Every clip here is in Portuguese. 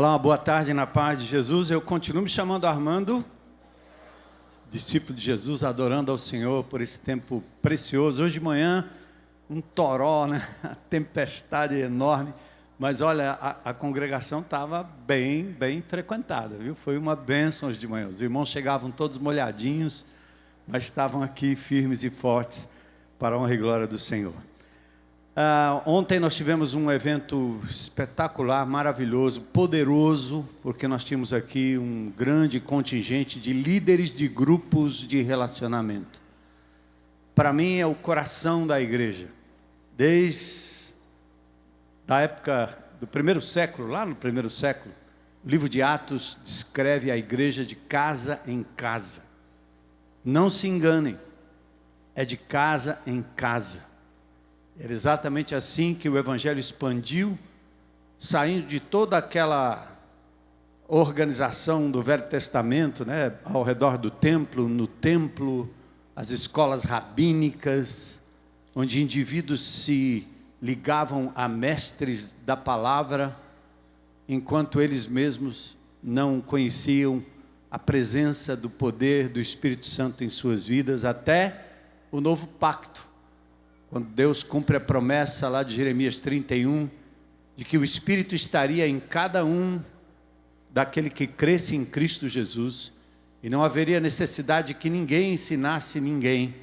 Olá, uma boa tarde na paz de Jesus. Eu continuo me chamando Armando, discípulo de Jesus, adorando ao Senhor por esse tempo precioso. Hoje de manhã, um toró, né? A tempestade enorme. Mas olha, a congregação estava bem frequentada, viu? Foi uma bênção hoje de manhã. Os irmãos chegavam todos molhadinhos, mas estavam aqui firmes e fortes para a honra e glória do Senhor. Ontem nós tivemos um evento espetacular, maravilhoso, poderoso, porque nós tínhamos aqui um grande contingente de líderes de grupos de relacionamento. Para mim é o coração da igreja. Desde a época do primeiro século, lá no primeiro século, o livro de Atos descreve a igreja de casa em casa. Não se enganem, é de casa em casa. Era exatamente assim que o Evangelho expandiu, saindo de toda aquela organização do Velho Testamento, né, ao redor do templo, no templo, as escolas rabínicas, onde indivíduos se ligavam a mestres da palavra, enquanto eles mesmos não conheciam a presença do poder do Espírito Santo em suas vidas, até o novo pacto. Quando Deus cumpre a promessa lá de Jeremias 31, de que o Espírito estaria em cada um daquele que cresce em Cristo Jesus, e não haveria necessidade de que ninguém ensinasse ninguém,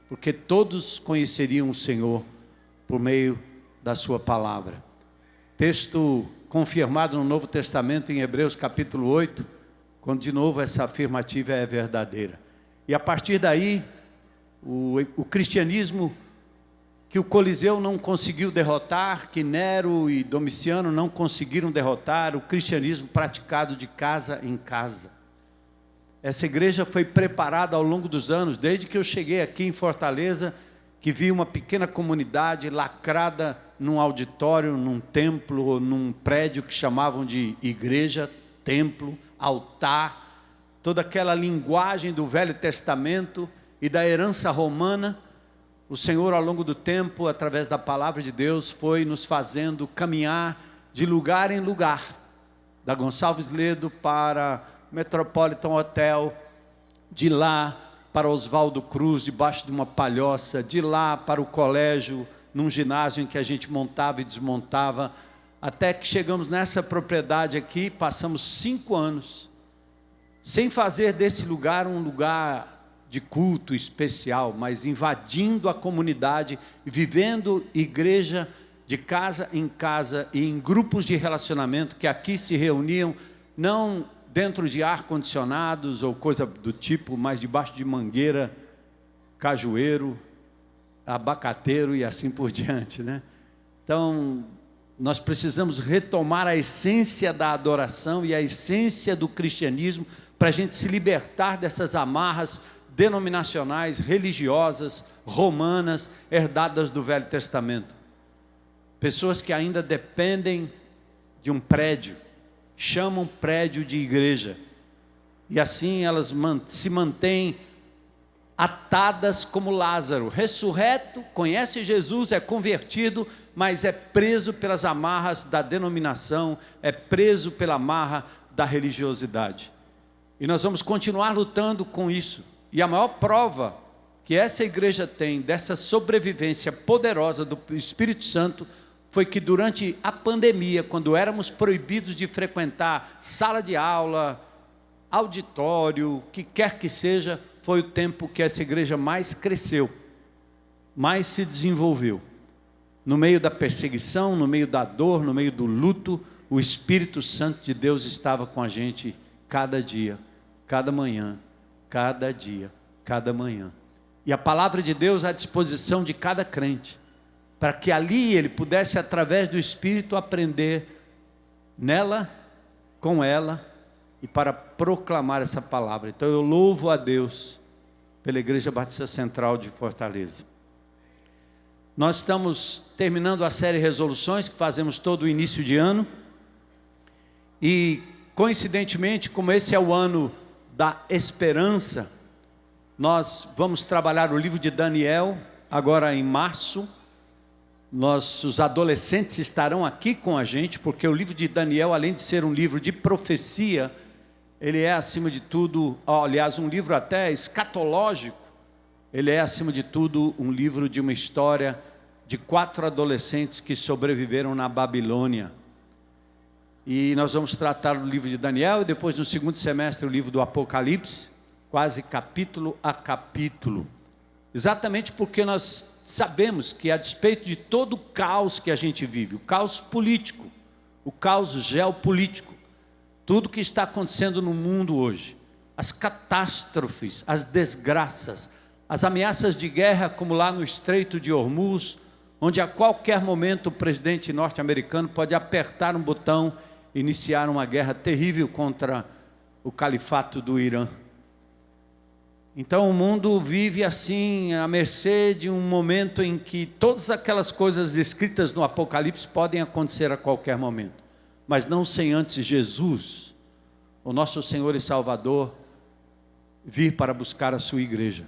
porque todos conheceriam o Senhor por meio da sua palavra. Texto confirmado no Novo Testamento, em Hebreus capítulo 8, quando de novo essa afirmativa é verdadeira. E a partir daí, o cristianismo que o Coliseu não conseguiu derrotar, que Nero e Domiciano não conseguiram derrotar, o cristianismo praticado de casa em casa. Essa igreja foi preparada ao longo dos anos, desde que eu cheguei aqui em Fortaleza, que vi uma pequena comunidade lacrada num auditório, num templo, ou num prédio que chamavam de igreja, templo, altar, toda aquela linguagem do Velho Testamento e da herança romana. O Senhor, ao longo do tempo, através da palavra de Deus, foi nos fazendo caminhar de lugar em lugar, da Gonçalves Ledo para Metropolitan Hotel, de lá para Oswaldo Cruz, debaixo de uma palhoça, de lá para o colégio, num ginásio em que a gente montava e desmontava, até que chegamos nessa propriedade aqui, passamos 5 anos, sem fazer desse lugar um lugar de culto especial, mas invadindo a comunidade, vivendo igreja de casa em casa e em grupos de relacionamento que aqui se reuniam, não dentro de ar-condicionados ou coisa do tipo, mas debaixo de mangueira, cajueiro, abacateiro e assim por diante, né? Então, nós precisamos retomar a essência da adoração e a essência do cristianismo para a gente se libertar dessas amarras denominacionais, religiosas, romanas, herdadas do Velho Testamento. Pessoas que ainda dependem de um prédio, chamam prédio de igreja, e assim elas se mantêm atadas como Lázaro, ressurreto, conhece Jesus, é convertido, mas é preso pelas amarras da denominação, é preso pela amarra da religiosidade. E nós vamos continuar lutando com isso. E a maior prova que essa igreja tem dessa sobrevivência poderosa do Espírito Santo foi que durante a pandemia, quando éramos proibidos de frequentar sala de aula, auditório, o que quer que seja, foi o tempo que essa igreja mais cresceu, mais se desenvolveu. No meio da perseguição, no meio da dor, no meio do luto, o Espírito Santo de Deus estava com a gente cada dia, cada manhã, cada dia, cada manhã. E a palavra de Deus à disposição de cada crente, para que ali ele pudesse, através do Espírito, aprender nela, com ela, e para proclamar essa palavra. Então eu louvo a Deus pela Igreja Batista Central de Fortaleza. Nós estamos terminando a série Resoluções, que fazemos todo o início de ano, e coincidentemente, como esse é o ano da esperança, nós vamos trabalhar o livro de Daniel, agora em março, Nossos adolescentes estarão aqui com a gente, porque o livro de Daniel, além de ser um livro de profecia, ele é acima de tudo, aliás, um livro até escatológico. Ele é acima de tudo um livro de uma história de 4 adolescentes que sobreviveram na Babilônia. E nós vamos tratar do livro de Daniel e depois no segundo semestre o livro do Apocalipse, quase capítulo a capítulo. Exatamente porque nós sabemos que a despeito de todo o caos que a gente vive, o caos político, o caos geopolítico, tudo que está acontecendo no mundo hoje, as catástrofes, as desgraças, as ameaças de guerra como lá no Estreito de Hormuz, onde a qualquer momento o presidente norte-americano pode apertar um botão e iniciar uma guerra terrível contra o califato do Irã. Então o mundo vive assim, à mercê de um momento em que todas aquelas coisas escritas no Apocalipse podem acontecer a qualquer momento, mas não sem antes Jesus, o nosso Senhor e Salvador, vir para buscar a sua igreja.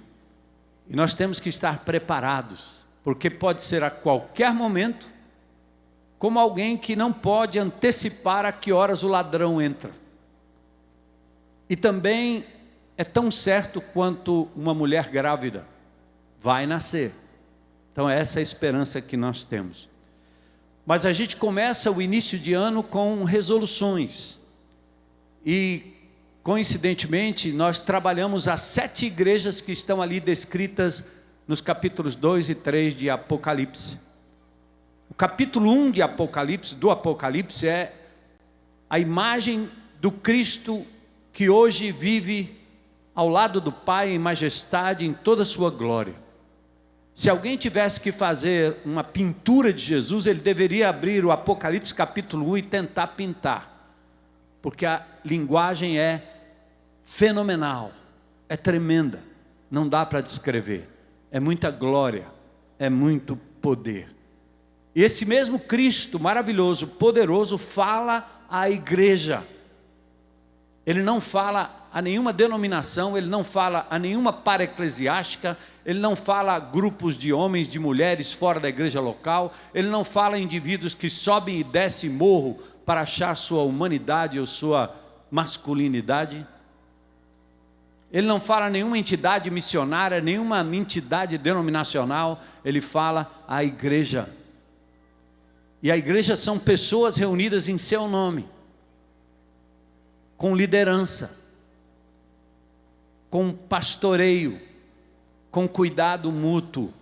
E nós temos que estar preparados, porque pode ser a qualquer momento, como alguém que não pode antecipar a que horas o ladrão entra. E também é tão certo quanto uma mulher grávida vai nascer. Então essa é a esperança que nós temos. Mas a gente começa o início de ano com resoluções. E coincidentemente nós trabalhamos as 7 igrejas que estão ali descritas nos capítulos 2 e 3 de Apocalipse. O capítulo 1 de Apocalipse, do Apocalipse, é a imagem do Cristo que hoje vive ao lado do Pai em majestade, em toda a sua glória. Se alguém tivesse que fazer uma pintura de Jesus, ele deveria abrir o Apocalipse capítulo 1 e tentar pintar, porque a linguagem é fenomenal, é tremenda, não dá para descrever, é muita glória, é muito poder. E esse mesmo Cristo maravilhoso, poderoso, fala à igreja. Ele não fala a nenhuma denominação, ele não fala a nenhuma para-eclesiástica, ele não fala a grupos de homens, de mulheres fora da igreja local, ele não fala a indivíduos que sobem e descem morro para achar sua humanidade ou sua masculinidade. Ele não fala a nenhuma entidade missionária, nenhuma entidade denominacional, ele fala à igreja. E a igreja são pessoas reunidas em seu nome, com liderança, com pastoreio, com cuidado mútuo.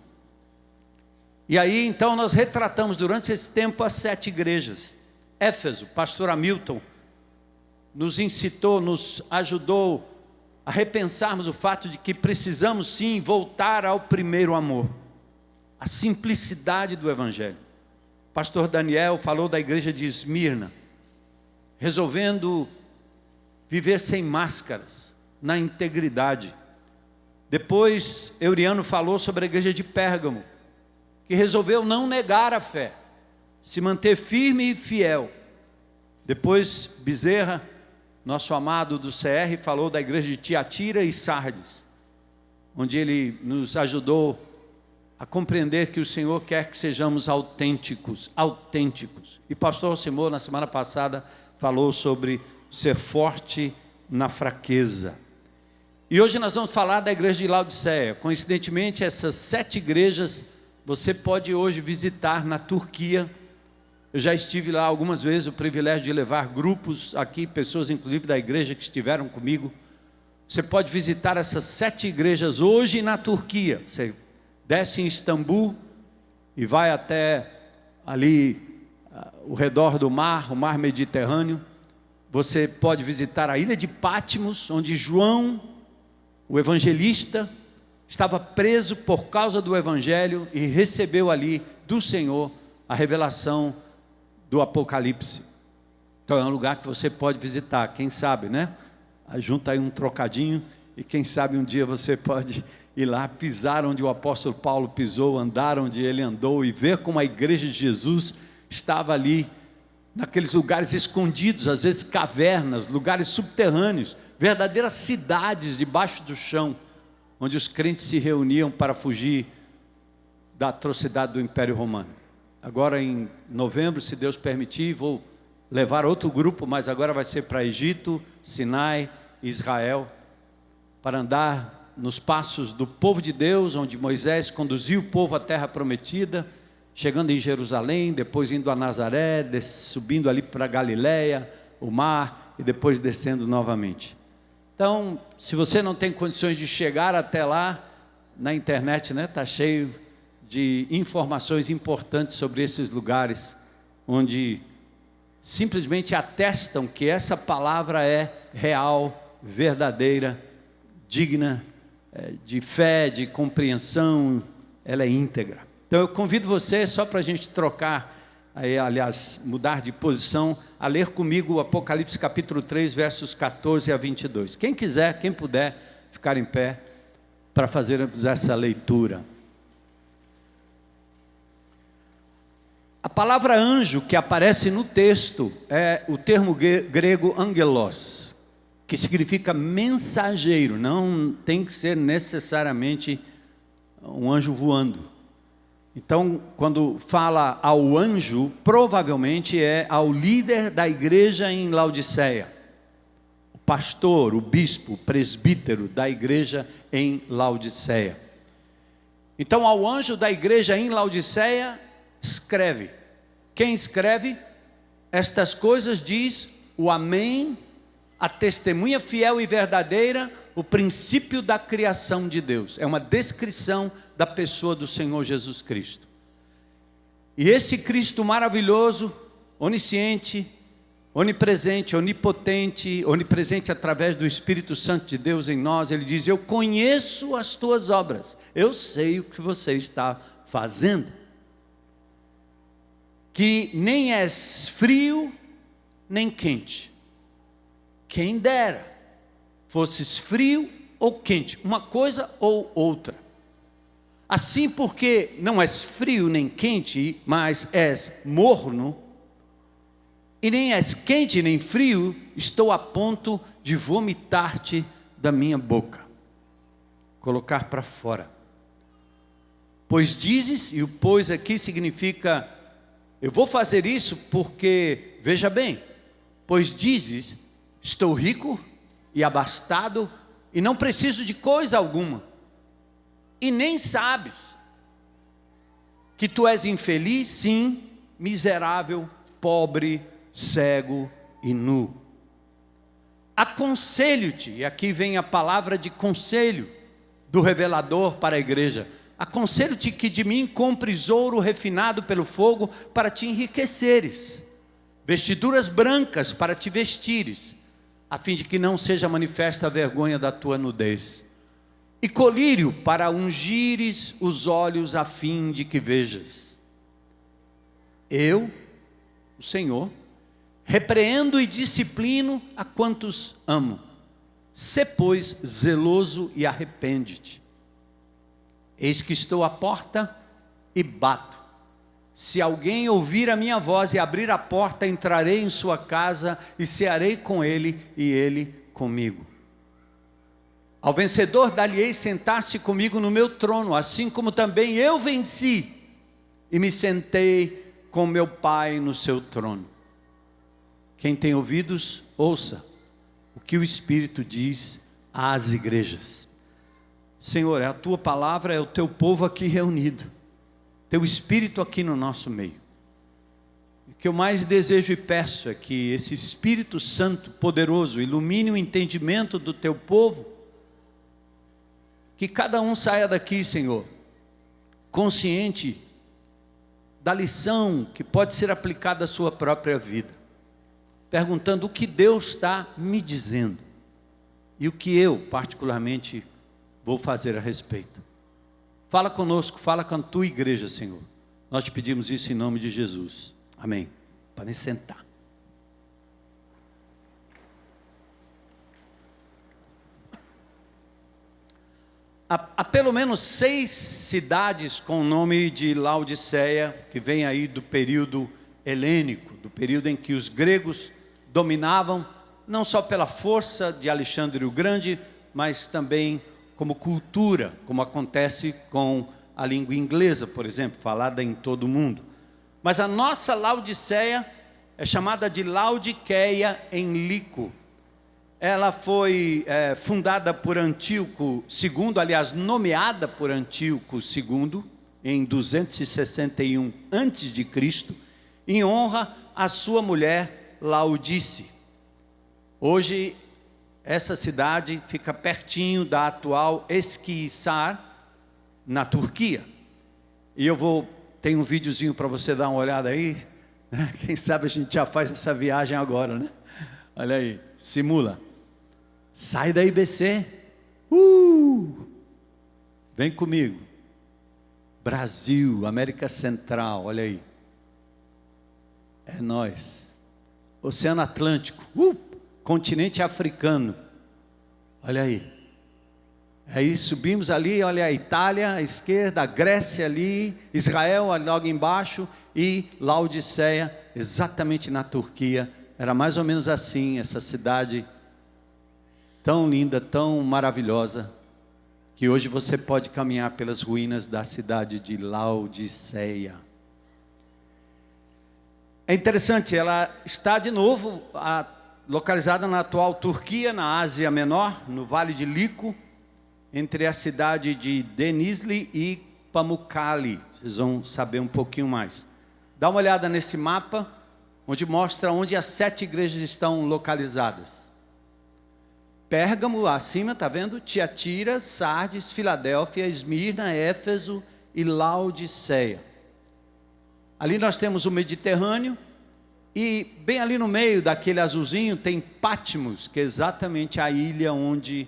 E aí então nós retratamos durante esse tempo as 7 igrejas. Éfeso, pastor Hamilton nos incitou, nos ajudou a repensarmos o fato de que precisamos sim voltar ao primeiro amor, a simplicidade do evangelho. Pastor Daniel falou da igreja de Esmirna, resolvendo viver sem máscaras, na integridade. Depois, Euriano falou sobre a igreja de Pérgamo, que resolveu não negar a fé, se manter firme e fiel. Depois, Bezerra, nosso amado do CR, falou da igreja de Tiatira e Sardes, onde ele nos ajudou a compreender que o Senhor quer que sejamos autênticos. E pastor Alcimor, na semana passada, falou sobre ser forte na fraqueza. E hoje nós vamos falar da igreja de Laodiceia. Coincidentemente, essas 7 igrejas você pode hoje visitar na Turquia. Eu já estive lá algumas vezes, o privilégio de levar grupos aqui, pessoas inclusive da igreja que estiveram comigo. Você pode visitar essas 7 igrejas hoje na Turquia. Você desce em Istambul e vai até ali o redor do mar, o mar Mediterrâneo. Você pode visitar a ilha de Patmos, onde João, o evangelista, estava preso por causa do evangelho e recebeu ali do Senhor a revelação do Apocalipse. Então é um lugar que você pode visitar, quem sabe, né? Junta aí um trocadinho e quem sabe um dia você pode ir lá, pisar onde o apóstolo Paulo pisou, andar onde ele andou e ver como a igreja de Jesus estava ali, naqueles lugares escondidos, às vezes cavernas, lugares subterrâneos, verdadeiras cidades debaixo do chão, onde os crentes se reuniam para fugir da atrocidade do Império Romano. agora em novembro, se Deus permitir, vou levar outro grupo, mas agora vai ser para Egito, Sinai, Israel, para andar nos passos do povo de Deus, onde Moisés conduziu o povo à terra prometida, chegando em Jerusalém, depois indo a Nazaré, subindo ali para Galiléia, o mar, e depois descendo novamente. Então, se você não tem condições de chegar até lá, na internet, né, está cheio de informações importantes sobre esses lugares, onde simplesmente atestam que essa palavra é real, verdadeira, digna de fé, de compreensão, ela é íntegra. Então eu convido você, só para a gente trocar, aliás, mudar de posição, a ler comigo o Apocalipse capítulo 3, versos 14 a 22. Quem quiser, quem puder ficar em pé para fazermos essa leitura. A palavra anjo que aparece no texto é o termo grego angelos, que significa mensageiro, não tem que ser necessariamente um anjo voando. Então, quando fala ao anjo, provavelmente é ao líder da igreja em Laodiceia, o pastor, o bispo, o presbítero da igreja em Laodiceia. Então, ao anjo da igreja em Laodiceia, escreve. Quem escreve estas coisas diz o Amém, a testemunha fiel e verdadeira, o princípio da criação de Deus. É uma descrição da pessoa do Senhor Jesus Cristo. E esse Cristo maravilhoso, onisciente, onipresente, onipotente, onipresente através do Espírito Santo de Deus em nós, ele diz: eu conheço as tuas obras, eu sei o que você está fazendo, que nem és frio nem quente. Quem dera fosses frio ou quente, uma coisa ou outra. Assim, porque não és frio nem quente, mas és morno, e nem és quente nem frio, estou a ponto de vomitar-te da minha boca, colocar para fora. Pois dizes, e o pois aqui significa, eu vou fazer isso porque, veja bem, pois dizes, estou rico e abastado e não preciso de coisa alguma, e nem sabes que tu és infeliz, sim, miserável, pobre, cego e nu. Aconselho-te, e aqui vem a palavra de conselho do revelador para a igreja, aconselho-te que de mim compres ouro refinado pelo fogo para te enriqueceres, vestiduras brancas para te vestires, a fim de que não seja manifesta a vergonha da tua nudez, e colírio para ungires os olhos a fim de que vejas. Eu, o Senhor, repreendo e disciplino a quantos amo. Sê, pois, zeloso e arrepende-te. Eis que estou à porta e bato. Se alguém ouvir a minha voz e abrir a porta, entrarei em sua casa e cearei com ele e ele comigo. Ao vencedor dar-lhe-ei sentar-se comigo no meu trono, assim como também eu venci e me sentei com meu Pai no seu trono. Quem tem ouvidos, ouça o que o Espírito diz às igrejas. Senhor, é a tua palavra, é o teu povo aqui reunido, teu Espírito aqui no nosso meio. O que eu mais desejo e peço é que esse Espírito Santo poderoso ilumine o entendimento do teu povo, que cada um saia daqui, Senhor, consciente da lição que pode ser aplicada à sua própria vida, perguntando o que Deus está me dizendo e o que eu particularmente vou fazer a respeito. Fala conosco, fala com a tua igreja, Senhor. Nós te pedimos isso em nome de Jesus. Amém. Podem sentar. Há pelo menos 6 cidades com o nome de Laodiceia, que vem aí do período helênico, do período em que os gregos dominavam, não só pela força de Alexandre o Grande, mas também como cultura, como acontece com a língua inglesa, por exemplo, falada em todo o mundo. Mas a nossa Laodiceia é chamada de Laodiqueia em Lico. Ela foi fundada por Antíoco II, aliás, nomeada por Antíoco II, em 261 a.C., em honra à sua mulher Laodice. Hoje, essa cidade fica pertinho da atual Esquiçar, na Turquia. E tem um videozinho para você dar uma olhada aí, né? Quem sabe a gente já faz essa viagem agora, né? Olha aí, simula. Sai da IBC. Vem comigo. Brasil, América Central, olha aí. É nós. Oceano Atlântico, continente africano. Olha aí. Aí subimos ali, olha a Itália à esquerda, a Grécia ali, Israel logo embaixo e Laodiceia, exatamente na Turquia. Era mais ou menos assim, essa cidade tão linda, tão maravilhosa, que hoje você pode caminhar pelas ruínas da cidade de Laodiceia. É interessante, ela está de novo localizada na atual Turquia, na Ásia Menor, no Vale de Lico, entre a cidade de Denizli e Pamukkale. Vocês vão saber um pouquinho mais. Dá uma olhada nesse mapa, onde mostra onde as 7 igrejas estão localizadas. Pérgamo, acima, está vendo? Tiatira, Sardes, Filadélfia, Esmirna, Éfeso e Laodiceia. Ali nós temos o Mediterrâneo, e bem ali no meio daquele azulzinho tem Patmos, que é exatamente a ilha onde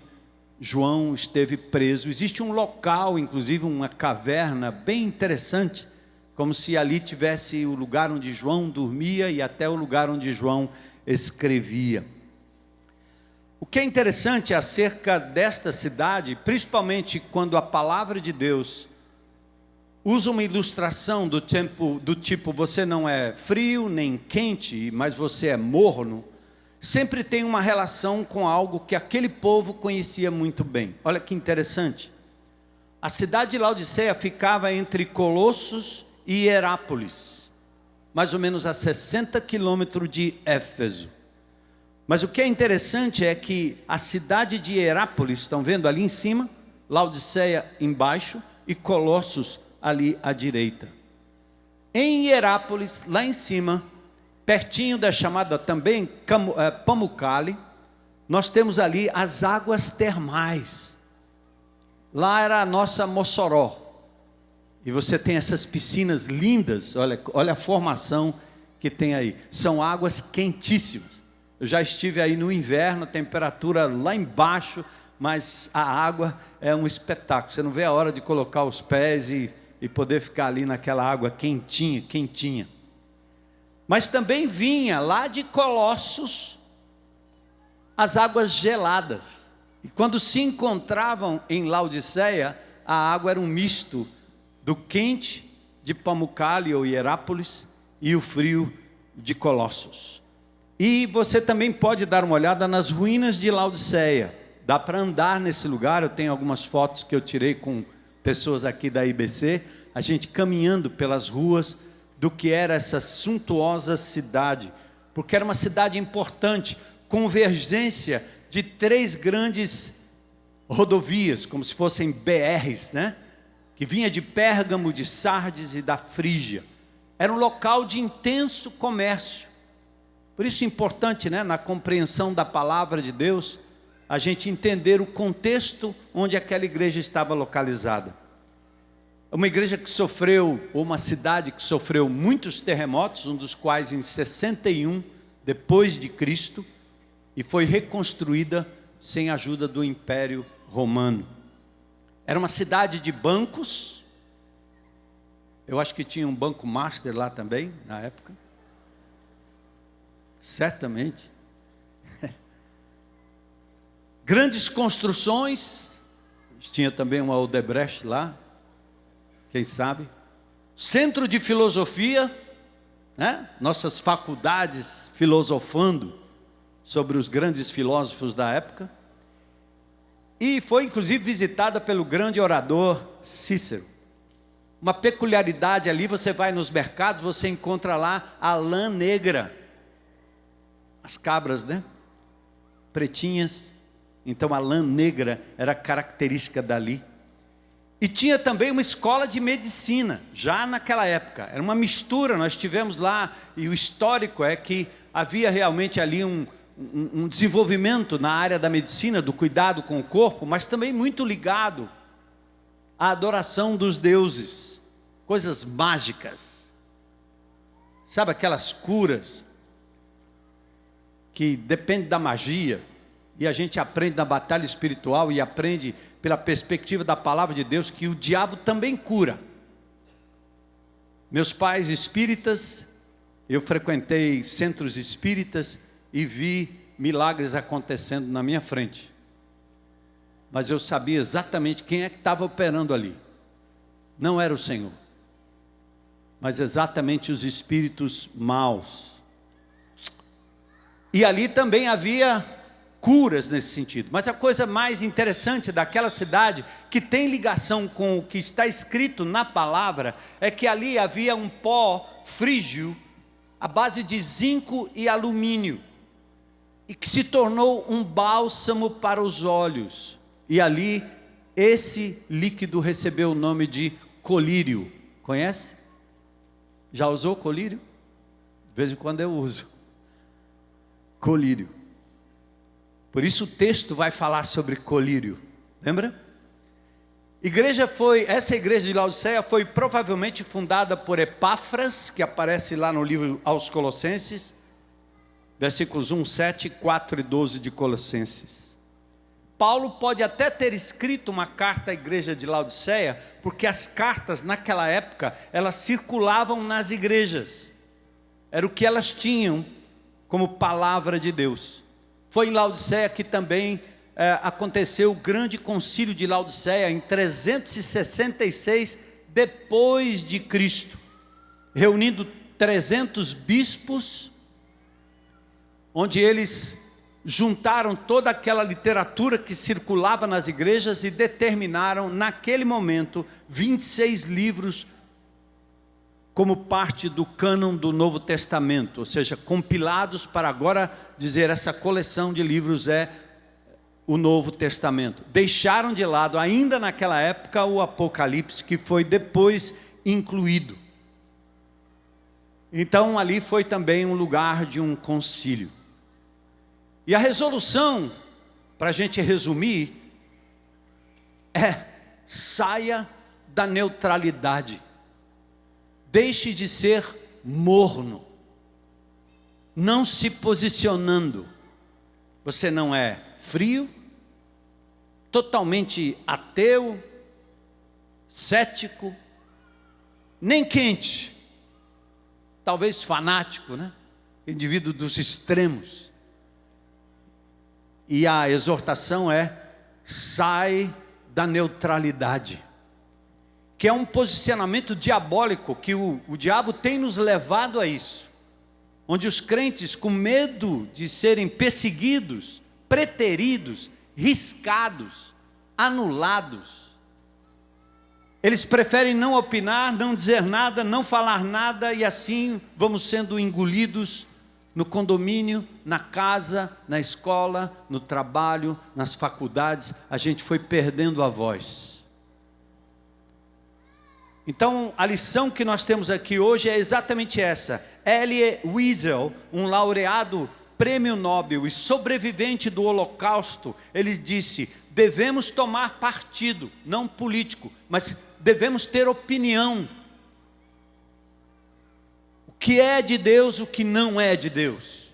João esteve preso. Existe um local, inclusive uma caverna bem interessante, como se ali tivesse o lugar onde João dormia e até o lugar onde João escrevia. O que é interessante acerca desta cidade, principalmente quando a palavra de Deus usa uma ilustração do tipo você não é frio nem quente, mas você é morno, sempre tem uma relação com algo que aquele povo conhecia muito bem. Olha que interessante. A cidade de Laodiceia ficava entre Colossos e Hierápolis, mais ou menos a 60 quilômetros de Éfeso. Mas o que é interessante é que a cidade de Hierápolis, estão vendo ali em cima, Laodiceia embaixo e Colossos ali à direita. Em Hierápolis, lá em cima, pertinho da chamada também Pamukkale, nós temos ali as águas termais. Lá era a nossa Mossoró. E você tem essas piscinas lindas, olha a formação que tem aí. São águas quentíssimas. Eu já estive aí no inverno, a temperatura lá embaixo, mas a água é um espetáculo. Você não vê a hora de colocar os pés e poder ficar ali naquela água quentinha, quentinha. Mas também vinha lá de Colossos as águas geladas. E quando se encontravam em Laodiceia, a água era um misto do quente de Pamukkale ou Hierápolis e o frio de Colossos. E você também pode dar uma olhada nas ruínas de Laodiceia. Dá para andar nesse lugar, eu tenho algumas fotos que eu tirei com pessoas aqui da IBC, a gente caminhando pelas ruas do que era essa suntuosa cidade, porque era uma cidade importante, convergência de 3 grandes rodovias, como se fossem BRs, né? Que vinha de Pérgamo, de Sardes e da Frígia. Era um local de intenso comércio. Por isso é importante, né, na compreensão da palavra de Deus, a gente entender o contexto onde aquela igreja estava localizada. Uma igreja que sofreu, ou uma cidade que sofreu muitos terremotos, um dos quais em 61 depois de Cristo, e foi reconstruída sem a ajuda do Império Romano. Era uma cidade de bancos. Eu acho que tinha um banco master lá também, na época. Certamente. Grandes construções. Tinha também uma Odebrecht lá, quem sabe. Centro de filosofia, né? Nossas faculdades filosofando sobre os grandes filósofos da época. E foi inclusive visitada pelo grande orador Cícero. uma peculiaridade ali, você vai nos mercados, você encontra lá a lã negra. As cabras, né? Pretinhas. Então a lã negra era característica dali. E tinha também uma escola de medicina, já naquela época. Era uma mistura, nós tivemos lá, e o histórico é que havia realmente ali um desenvolvimento na área da medicina, do cuidado com o corpo, mas também muito ligado à adoração dos deuses, coisas mágicas. Sabe aquelas curas que dependem da magia, e a gente aprende na batalha espiritual e aprende pela perspectiva da palavra de Deus que o diabo também cura. Meus pais espíritas, eu frequentei centros espíritas e vi milagres acontecendo na minha frente. Mas eu sabia exatamente quem é que estava operando ali. Não era o Senhor, mas exatamente os espíritos maus. E ali também havia curas nesse sentido. Mas a coisa mais interessante daquela cidade, que tem ligação com o que está escrito na palavra, é que ali havia um pó frígio à base de zinco e alumínio, e que se tornou um bálsamo para os olhos. E ali esse líquido recebeu o nome de colírio. Conhece? Já usou colírio? De vez em quando eu uso colírio. Por isso o texto vai falar sobre colírio. Lembra? Essa igreja de Laodiceia foi provavelmente fundada por Epáfras, que aparece lá no livro aos Colossenses, versículos 1, 7, 4 e 12 de Colossenses. Paulo pode até ter escrito uma carta à igreja de Laodiceia, porque as cartas naquela época, elas circulavam nas igrejas. Era o que elas tinham como palavra de Deus. Foi em Laodiceia que também aconteceu o grande concílio de Laodiceia, em 366 depois de Cristo, reunindo 300 bispos, onde eles juntaram toda aquela literatura que circulava nas igrejas e determinaram naquele momento 26 livros como parte do cânon do Novo Testamento, ou seja, compilados para agora dizer essa coleção de livros é o Novo Testamento. Deixaram de lado ainda naquela época o Apocalipse, que foi depois incluído. Então ali foi também um lugar de um concílio. E a resolução, para a gente resumir, é: saia da neutralidade. Deixe de ser morno, não se posicionando. Você não é frio, totalmente ateu, cético, nem quente, talvez fanático, né? Indivíduo dos extremos. E a exortação é: sai da neutralidade, que é um posicionamento diabólico, que o diabo tem nos levado a isso, onde os crentes, com medo de serem perseguidos, preteridos, riscados, anulados, eles preferem não opinar, não dizer nada, não falar nada, e assim vamos sendo engolidos no condomínio, na casa, na escola, no trabalho, nas faculdades. A gente foi perdendo a voz. Então, a lição que nós temos aqui hoje é exatamente essa. Elie Wiesel, um laureado prêmio Nobel e sobrevivente do Holocausto, ele disse: devemos tomar partido, não político, mas devemos ter opinião. O que é de Deus, o que não é de Deus.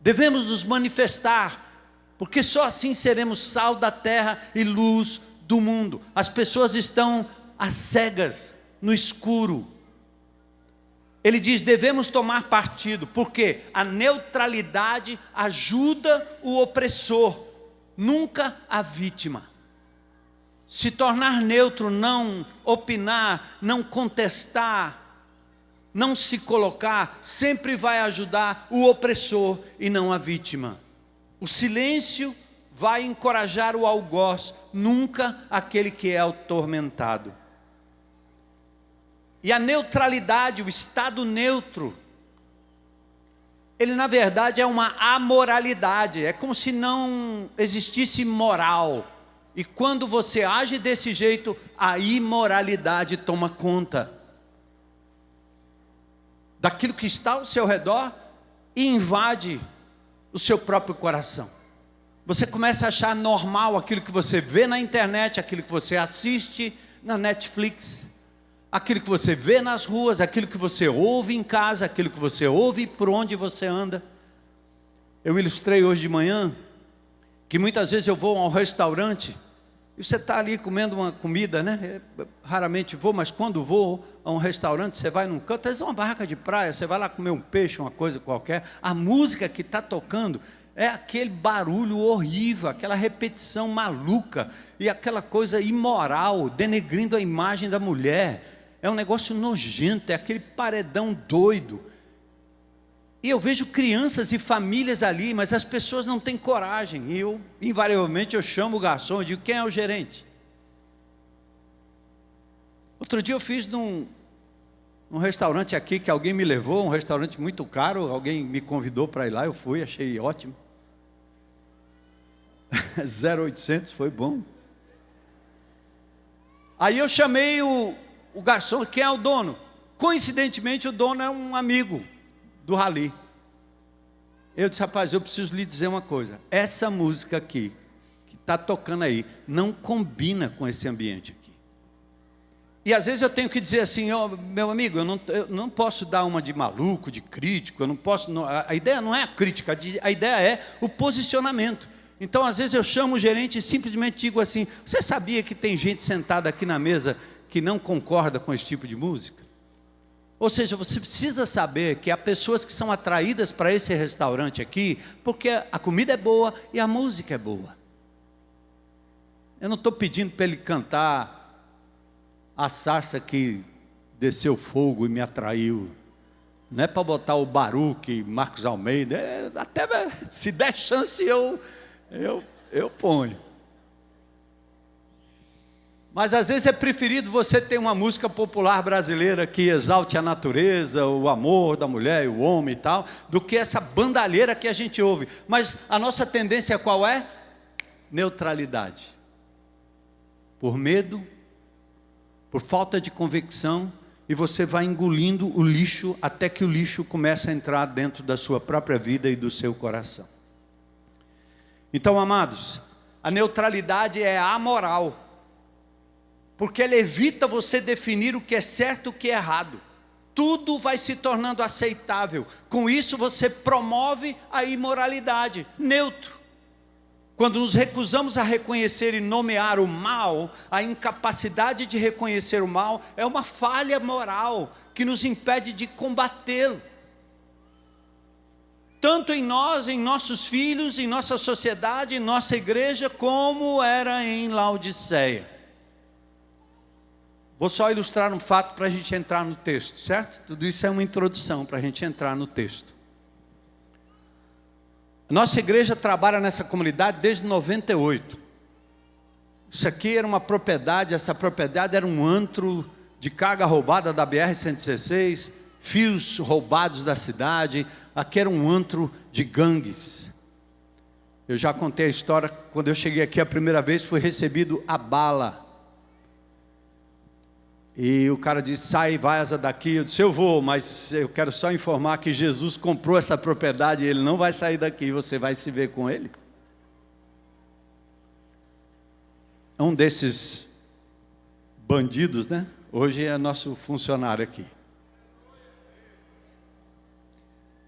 Devemos nos manifestar, porque só assim seremos sal da terra e luz do mundo. As pessoas estão às cegas, no escuro. Ele diz: devemos tomar partido, porque a neutralidade ajuda o opressor, nunca a vítima. Se tornar neutro, não opinar, não contestar, não se colocar, sempre vai ajudar o opressor e não a vítima. O silêncio vai encorajar o algoz, nunca aquele que é atormentado. E a neutralidade, o estado neutro, ele na verdade é uma amoralidade, é como se não existisse moral. E quando você age desse jeito, a imoralidade toma conta daquilo que está ao seu redor e invade o seu próprio coração. Você começa a achar normal aquilo que você vê na internet, aquilo que você assiste na Netflix, aquilo que você vê nas ruas, aquilo que você ouve em casa, aquilo que você ouve por onde você anda. Eu ilustrei hoje de manhã que muitas vezes eu vou a um restaurante e você está ali comendo uma comida, né? Raramente vou, mas quando vou a um restaurante, você vai num canto, às vezes é uma barraca de praia, você vai lá comer um peixe, uma coisa qualquer, a música que está tocando é aquele barulho horrível, aquela repetição maluca e aquela coisa imoral, denegrindo a imagem da mulher. É um negócio nojento, é aquele paredão doido. E eu vejo crianças e famílias ali, mas as pessoas não têm coragem. E invariavelmente, eu chamo o garçom e digo, quem é o gerente? Outro dia eu fiz num restaurante aqui, que alguém me levou, um restaurante muito caro, alguém me convidou para ir lá, eu fui, achei ótimo. 0800, foi bom. Aí eu chamei o garçom, quem é o dono? Coincidentemente o dono é um amigo do Rally. Eu disse, rapaz, eu preciso lhe dizer uma coisa, essa música aqui, que está tocando aí, não combina com esse ambiente aqui. E às vezes eu tenho que dizer assim, oh, meu amigo, eu não posso dar uma de maluco, de crítico, eu não posso, a ideia não é a crítica, a ideia é o posicionamento. Então às vezes eu chamo o gerente e simplesmente digo assim, você sabia que tem gente sentada aqui na mesa que não concorda com esse tipo de música? Ou seja, você precisa saber que há pessoas que são atraídas para esse restaurante aqui, porque a comida é boa e a música é boa. Eu não estou pedindo para ele cantar a sarça que desceu fogo e me atraiu. Não é para botar o Baruque, Marcos Almeida, até se der chance eu ponho. Mas às vezes é preferido você ter uma música popular brasileira que exalte a natureza, o amor da mulher e o homem e tal, do que essa bandalheira que a gente ouve. Mas a nossa tendência qual é? Neutralidade. Por medo, por falta de convicção, e você vai engolindo o lixo até que o lixo começa a entrar dentro da sua própria vida e do seu coração. Então, amados, a neutralidade é amoral, porque ela evita você definir o que é certo e o que é errado. Tudo vai se tornando aceitável. Com isso você promove a imoralidade. Neutro. Quando nos recusamos a reconhecer e nomear o mal, a incapacidade de reconhecer o mal é uma falha moral que nos impede de combatê-lo. Tanto em nós, em nossos filhos, em nossa sociedade, em nossa igreja, como era em Laodiceia. Vou só ilustrar um fato para a gente entrar no texto, certo? Tudo isso é uma introdução para a gente entrar no texto. Nossa igreja trabalha nessa comunidade desde 98. Isso aqui era uma propriedade, essa propriedade era um antro de carga roubada da BR-116, fios roubados da cidade, aqui era um antro de gangues. Eu já contei a história, quando eu cheguei aqui a primeira vez, fui recebido a bala. E o cara disse, sai, vaza daqui. Eu disse, eu vou, mas eu quero só informar que Jesus comprou essa propriedade e ele não vai sair daqui, você vai se ver com ele. Um desses bandidos, né? Hoje é nosso funcionário aqui.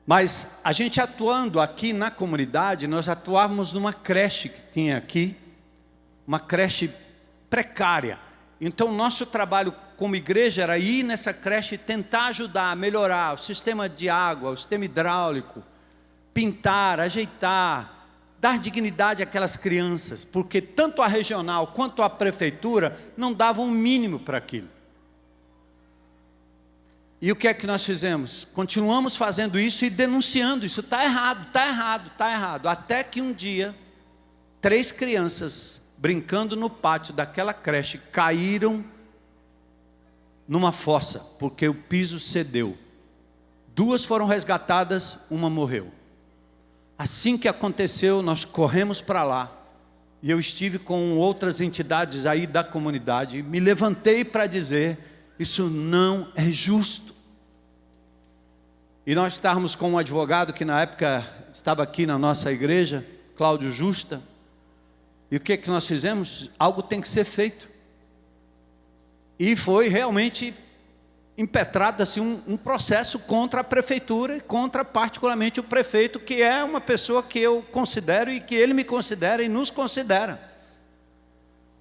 Mas a gente atuando aqui na comunidade, nós atuávamos numa creche que tinha aqui, uma creche precária. Então nosso trabalho como igreja era ir nessa creche e tentar ajudar a melhorar o sistema de água, o sistema hidráulico, pintar, ajeitar, dar dignidade àquelas crianças, porque tanto a regional quanto a prefeitura não davam um mínimo para aquilo. E o que é que nós fizemos? Continuamos fazendo isso e denunciando, isso está errado, está errado, está errado. Até que um dia, 3 crianças brincando no pátio daquela creche caíram numa fossa, porque o piso cedeu. 2 foram resgatadas, uma morreu. Assim que aconteceu, nós corremos para lá, e eu estive com outras entidades aí da comunidade, me levantei para dizer, isso não é justo. E nós estávamos com um advogado que na época estava aqui na nossa igreja, Cláudio Justa, e o que nós fizemos? Algo tem que ser feito. E foi realmente impetrado assim, um processo contra a prefeitura, e contra particularmente o prefeito, que é uma pessoa que eu considero e que ele me considera e nos considera.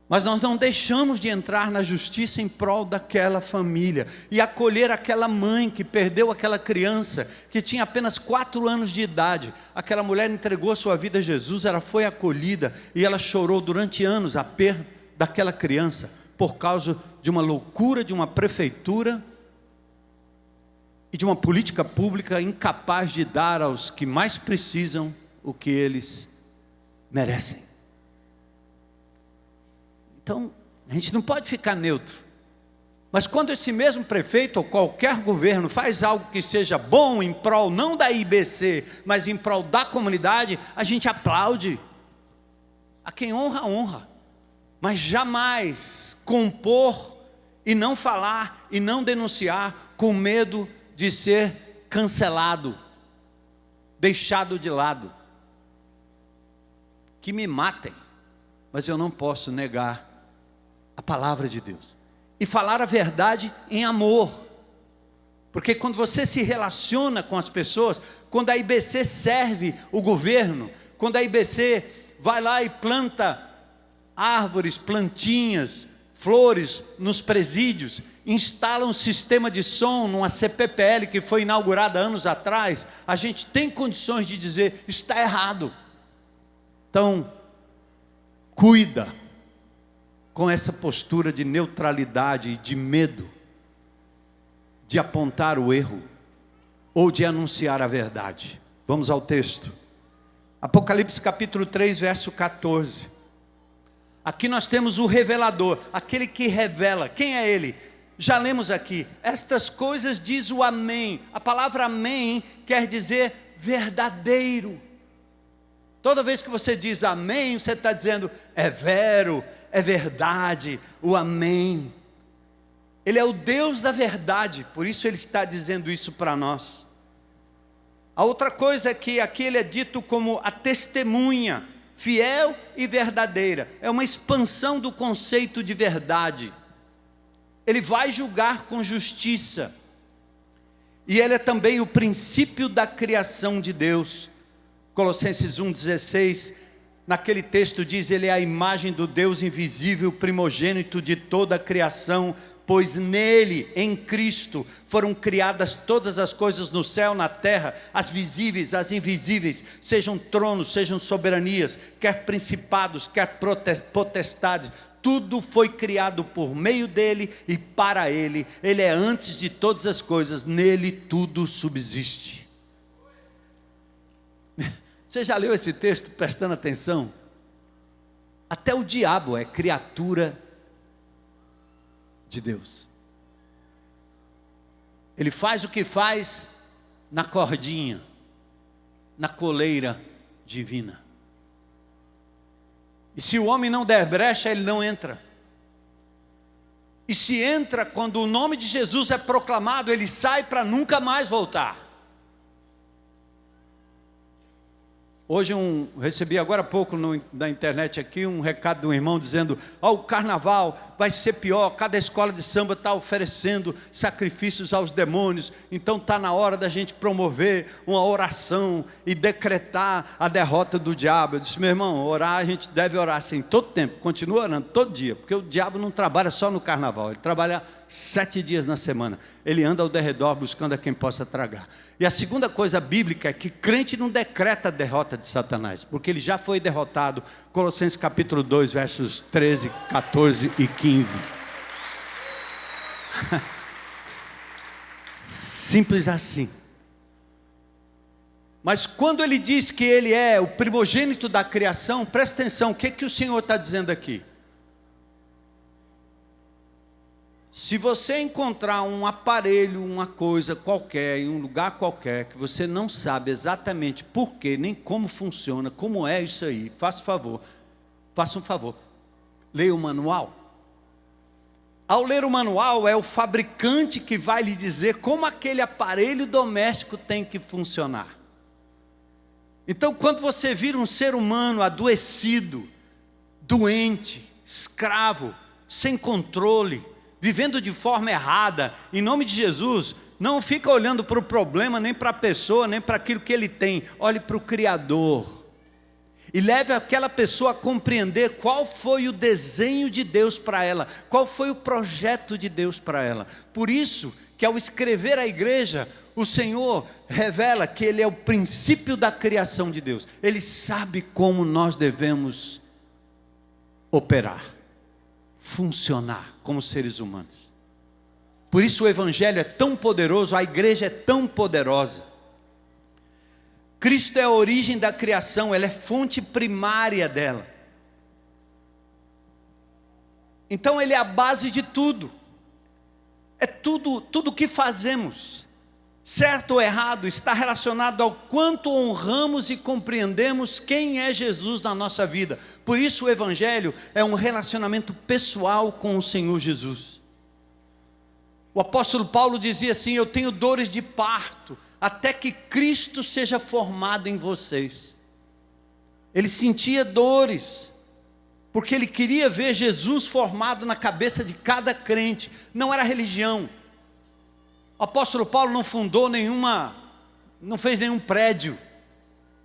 Mas nós não deixamos de entrar na justiça em prol daquela família e acolher aquela mãe que perdeu aquela criança, que tinha apenas 4 anos de idade. Aquela mulher entregou sua vida a Jesus, ela foi acolhida e ela chorou durante anos a perda daquela criança, por causa de uma loucura de uma prefeitura e de uma política pública incapaz de dar aos que mais precisam o que eles merecem. Então, a gente não pode ficar neutro. Mas quando esse mesmo prefeito ou qualquer governo faz algo que seja bom em prol, não da IBC, mas em prol da comunidade, a gente aplaude. A quem honra, honra. Mas jamais compor e não falar e não denunciar com medo de ser cancelado, deixado de lado. Que me matem, mas eu não posso negar a palavra de Deus e falar a verdade em amor, porque quando você se relaciona com as pessoas, quando a IBC serve o governo, quando a IBC vai lá e planta árvores, plantinhas, flores nos presídios, instala um sistema de som numa CPPL que foi inaugurada anos atrás, a gente tem condições de dizer, está errado. Então, cuida com essa postura de neutralidade e de medo de apontar o erro ou de anunciar a verdade. Vamos ao texto. Apocalipse capítulo 3, verso 14. Aqui nós temos o revelador, aquele que revela. Quem é ele? Já lemos aqui. Estas coisas diz o amém. A palavra amém quer dizer verdadeiro. Toda vez que você diz amém, você está dizendo é vero, é verdade, o amém. Ele é o Deus da verdade, por isso ele está dizendo isso para nós. A outra coisa é que aqui ele é dito como a testemunha, fiel e verdadeira. É uma expansão do conceito de verdade. Ele vai julgar com justiça. E ele é também o princípio da criação de Deus. Colossenses 1,16, naquele texto diz, ele é a imagem do Deus invisível, primogênito de toda a criação, pois nele, em Cristo, foram criadas todas as coisas no céu, na terra, as visíveis, as invisíveis, sejam tronos, sejam soberanias, quer principados, quer potestades, tudo foi criado por meio dele e para ele. Ele é antes de todas as coisas, nele tudo subsiste. Você já leu esse texto prestando atenção? Até o diabo é criatura de Deus. Ele faz o que faz na cordinha, na coleira divina. E se o homem não der brecha, ele não entra. E se entra, quando o nome de Jesus é proclamado, ele sai para nunca mais voltar. Hoje recebi agora há pouco na internet aqui um recado de um irmão dizendo, o carnaval vai ser pior, cada escola de samba está oferecendo sacrifícios aos demônios, então está na hora da gente promover uma oração e decretar a derrota do diabo. Eu disse, meu irmão, orar a gente deve orar assim, todo tempo, continua orando, todo dia, porque o diabo não trabalha só no carnaval, ele trabalha 7 dias na semana, ele anda ao derredor buscando a quem possa tragar. E a segunda coisa bíblica é que crente não decreta a derrota de Satanás, porque ele já foi derrotado. Colossenses capítulo 2, versos 13, 14 e 15. Simples assim. Mas quando ele diz que ele é o primogênito da criação, presta atenção, o que o Senhor está dizendo aqui? Se você encontrar um aparelho, uma coisa qualquer, em um lugar qualquer, que você não sabe exatamente por quê, nem como funciona, como é isso aí, faça um favor, leia o manual. Ao ler o manual, é o fabricante que vai lhe dizer como aquele aparelho doméstico tem que funcionar. Então, quando você vira um ser humano adoecido, doente, escravo, sem controle, vivendo de forma errada, em nome de Jesus, não fica olhando para o problema, nem para a pessoa, nem para aquilo que ele tem. Olhe para o Criador. E leve aquela pessoa a compreender qual foi o desenho de Deus para ela, qual foi o projeto de Deus para ela. Por isso que ao escrever a igreja, o Senhor revela que Ele é o princípio da criação de Deus. Ele sabe como nós devemos operar, funcionar como seres humanos. Por isso o Evangelho é tão poderoso, a igreja é tão poderosa. Cristo é a origem da criação, Ele é fonte primária dela. Então Ele é a base de tudo. É tudo que fazemos, certo ou errado, está relacionado ao quanto honramos e compreendemos quem é Jesus na nossa vida. Por isso o Evangelho é um relacionamento pessoal com o Senhor Jesus. O apóstolo Paulo dizia assim: eu tenho dores de parto, até que Cristo seja formado em vocês. Ele sentia dores, porque ele queria ver Jesus formado na cabeça de cada crente. Não era religião. O apóstolo Paulo não fez nenhum prédio,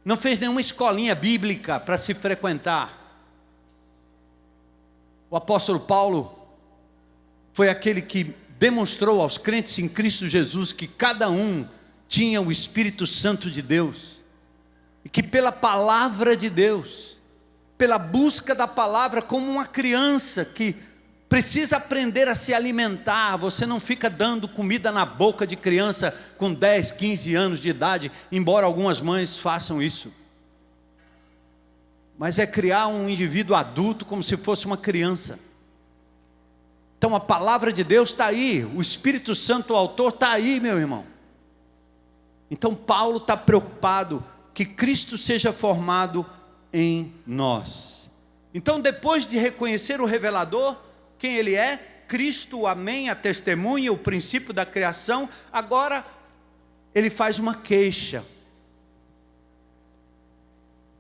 não fez nenhuma escolinha bíblica para se frequentar. O apóstolo Paulo foi aquele que demonstrou aos crentes em Cristo Jesus que cada um tinha o Espírito Santo de Deus, e que pela palavra de Deus, pela busca da palavra, como uma criança que precisa aprender a se alimentar, você não fica dando comida na boca de criança com 10, 15 anos de idade, embora algumas mães façam isso, mas é criar um indivíduo adulto como se fosse uma criança. Então a palavra de Deus está aí, o Espírito Santo, o autor, está aí, meu irmão. Então Paulo está preocupado que Cristo seja formado em nós. Então, depois de reconhecer o revelador, quem ele é, Cristo, o amém, a testemunha, o princípio da criação, agora ele faz uma queixa.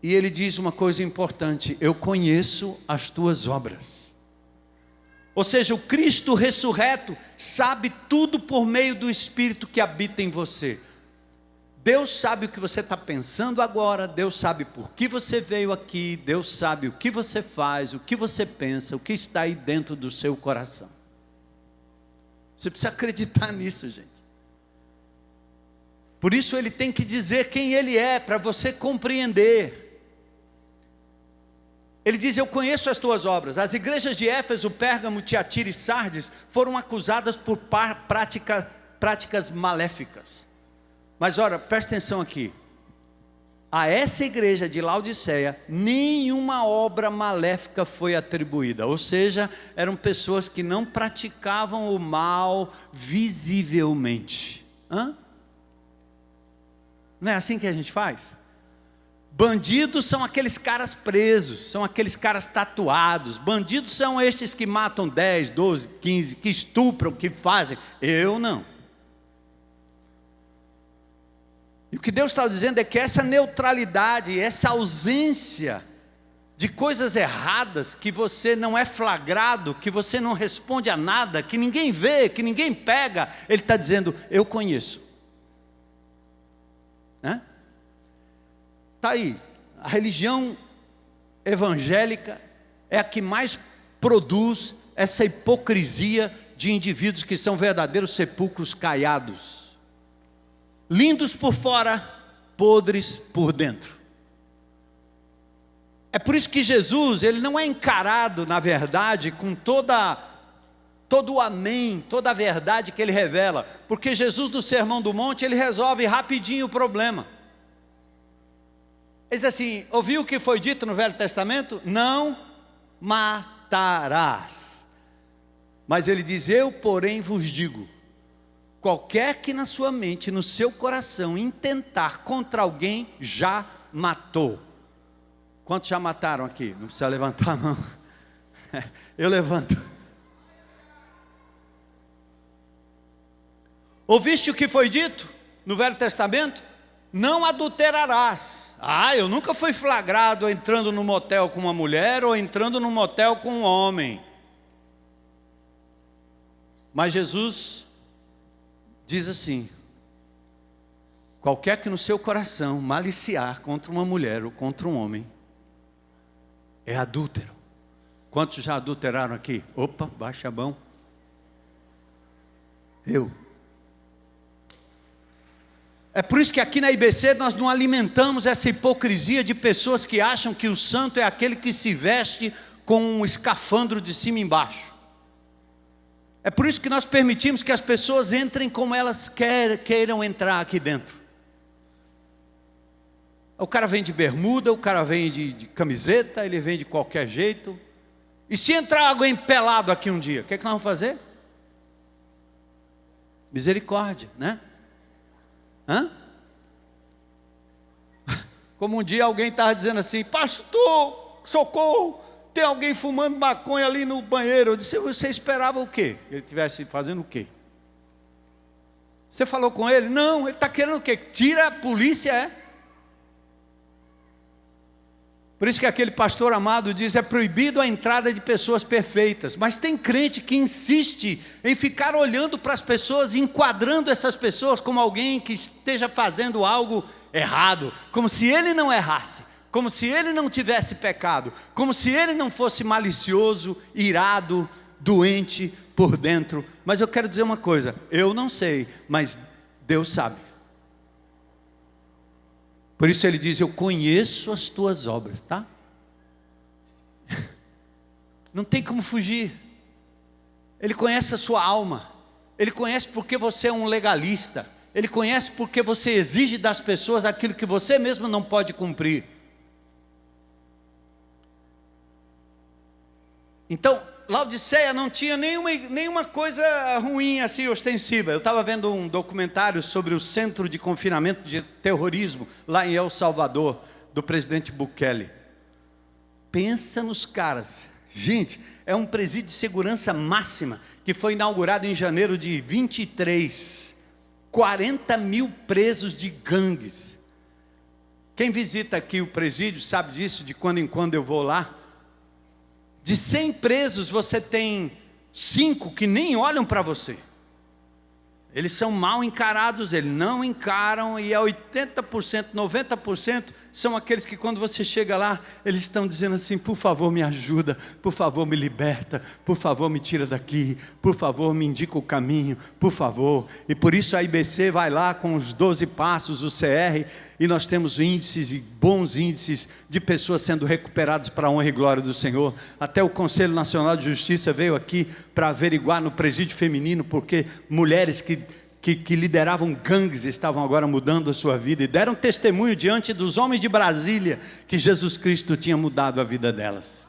E ele diz uma coisa importante: eu conheço as tuas obras. Ou seja, o Cristo ressurreto sabe tudo por meio do Espírito que habita em você. Deus sabe o que você está pensando agora, Deus sabe por que você veio aqui, Deus sabe o que você faz, o que você pensa, o que está aí dentro do seu coração. Você precisa acreditar nisso, gente. Por isso ele tem que dizer quem ele é, para você compreender. Ele diz: eu conheço as tuas obras. As igrejas de Éfeso, Pérgamo, Tiatira e Sardes foram acusadas por práticas maléficas. Mas ora, presta atenção aqui. A essa igreja de Laodiceia, nenhuma obra maléfica foi atribuída. Ou seja, eram pessoas que não praticavam o mal visivelmente. Não é assim que a gente faz? Bandidos são aqueles caras presos, são aqueles caras tatuados. Bandidos são estes que matam 10, 12, 15, que estupram, que fazem. Eu não. E o que Deus está dizendo é que essa neutralidade, essa ausência de coisas erradas, que você não é flagrado, que você não responde a nada, que ninguém vê, que ninguém pega, Ele está dizendo: eu conheço. Está aí, a religião evangélica é a que mais produz essa hipocrisia de indivíduos que são verdadeiros sepulcros caiados, lindos por fora, podres por dentro. É por isso que Jesus, ele não é encarado, na verdade, com todo o amém, toda a verdade que ele revela, porque Jesus no Sermão do Monte, ele resolve rapidinho o problema. Ele diz assim: ouviu o que foi dito no Velho Testamento? Não matarás. Mas ele diz: eu, porém, vos digo, qualquer que na sua mente, no seu coração, intentar contra alguém, já matou. Quantos já mataram aqui? Não precisa levantar a mão. Eu levanto. Ouviste o que foi dito no Velho Testamento? Não adulterarás. Eu nunca fui flagrado entrando no motel com uma mulher ou entrando no motel com um homem. Mas Jesus diz assim: qualquer que no seu coração maliciar contra uma mulher ou contra um homem, é adúltero. Quantos já adulteraram aqui? Opa, baixa a mão. Eu. É por isso que aqui na IBC nós não alimentamos essa hipocrisia de pessoas que acham que o santo é aquele que se veste com um escafandro de cima e embaixo. É por isso que nós permitimos que as pessoas entrem como elas queiram entrar aqui dentro. O cara vem de bermuda, o cara vem de camiseta, ele vem de qualquer jeito. E se entrar alguém pelado aqui um dia, o que é que nós vamos fazer? Misericórdia, né? Como um dia alguém estava dizendo assim: pastor, socorro, tem alguém fumando maconha ali no banheiro. Eu disse: você esperava o quê? Ele estivesse fazendo o quê? Você falou com ele? Não, ele está querendo o quê? Tira a polícia, é? Por isso que aquele pastor amado diz: é proibido a entrada de pessoas perfeitas. Mas tem crente que insiste em ficar olhando para as pessoas e enquadrando essas pessoas como alguém que esteja fazendo algo errado, como se ele não errasse, como se ele não tivesse pecado, como se ele não fosse malicioso, irado, doente por dentro. Mas eu quero dizer uma coisa: eu não sei, mas Deus sabe. Por isso ele diz: eu conheço as tuas obras, tá? Não tem como fugir. Ele conhece a sua alma. Ele conhece porque você é um legalista. Ele conhece porque você exige das pessoas aquilo que você mesmo não pode cumprir. Então, Laodiceia não tinha nenhuma coisa ruim assim, ostensiva. Eu estava vendo um documentário sobre o centro de confinamento de terrorismo lá em El Salvador, do presidente Bukele. Pensa nos caras. Gente, é um presídio de segurança máxima que foi inaugurado em janeiro de 23. 40 mil presos de gangues. Quem visita aqui o presídio sabe disso, de quando em quando eu vou lá. De 100 presos você tem 5 que nem olham para você. Eles são mal encarados, eles não encaram, e é 80%, 90% são aqueles que quando você chega lá, eles estão dizendo assim: por favor me ajuda, por favor me liberta, por favor me tira daqui, por favor me indica o caminho, por favor. E por isso a IBC vai lá com os 12 passos, o CR, e nós temos índices, e bons índices, de pessoas sendo recuperadas para a honra e glória do Senhor. Até o Conselho Nacional de Justiça veio aqui para averiguar no presídio feminino, porque mulheres que lideravam gangues estavam agora mudando a sua vida, e deram testemunho diante dos homens de Brasília, que Jesus Cristo tinha mudado a vida delas.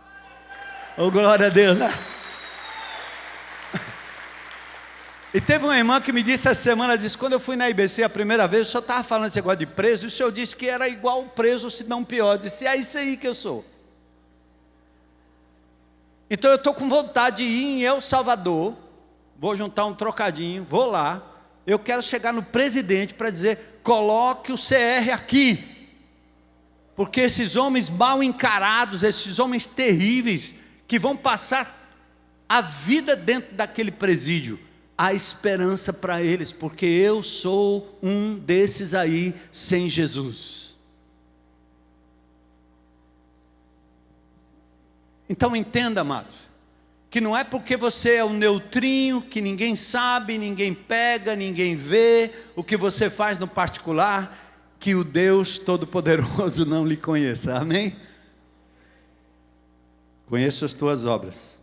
Oh, glória a Deus, né? E teve uma irmã que me disse essa semana, disse: quando eu fui na IBC a primeira vez, o senhor estava falando esse negócio de preso, e o senhor disse que era igual preso, se não pior. Eu disse: é isso aí que eu sou. Então eu estou com vontade de ir em El Salvador, vou juntar um trocadinho, vou lá, eu quero chegar no presidente para dizer: coloque o CR aqui, porque esses homens mal encarados, esses homens terríveis, que vão passar a vida dentro daquele presídio, há esperança para eles, porque eu sou um desses aí sem Jesus. Então entenda, amados, que não é porque você é um neutrinho, que ninguém sabe, ninguém pega, ninguém vê o que você faz no particular, que o Deus Todo-Poderoso não lhe conheça, amém? Conheço as tuas obras.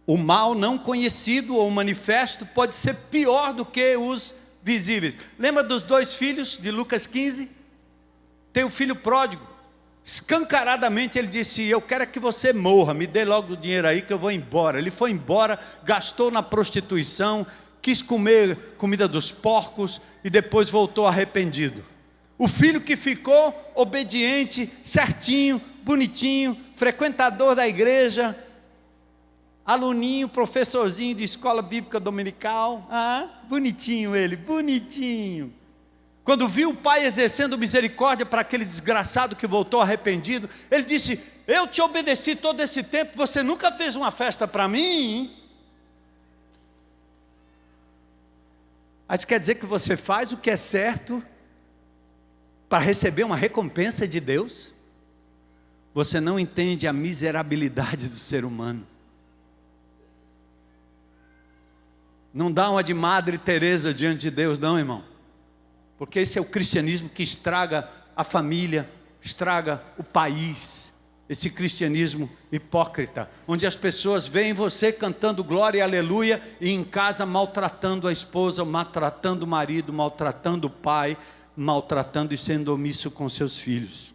O mal não conhecido ou manifesto pode ser pior do que os visíveis. Lembra dos 2 filhos de Lucas 15? Tem o filho pródigo. Escancaradamente ele disse: eu quero que você morra, me dê logo o dinheiro aí que eu vou embora. Ele foi embora, gastou na prostituição, quis comer comida dos porcos e depois voltou arrependido. O filho que ficou obediente, certinho, bonitinho, frequentador da igreja, aluninho, professorzinho de escola bíblica dominical, bonitinho ele, bonitinho. Quando viu o pai exercendo misericórdia para aquele desgraçado que voltou arrependido, ele disse: eu te obedeci todo esse tempo, você nunca fez uma festa para mim? Mas quer dizer que você faz o que é certo para receber uma recompensa de Deus? Você não entende a miserabilidade do ser humano. Não dá uma de Madre Teresa diante de Deus, não, irmão. Porque esse é o cristianismo que estraga a família, estraga o país. Esse cristianismo hipócrita, onde as pessoas veem você cantando glória e aleluia, e em casa maltratando a esposa, maltratando o marido, maltratando o pai, maltratando e sendo omisso com seus filhos.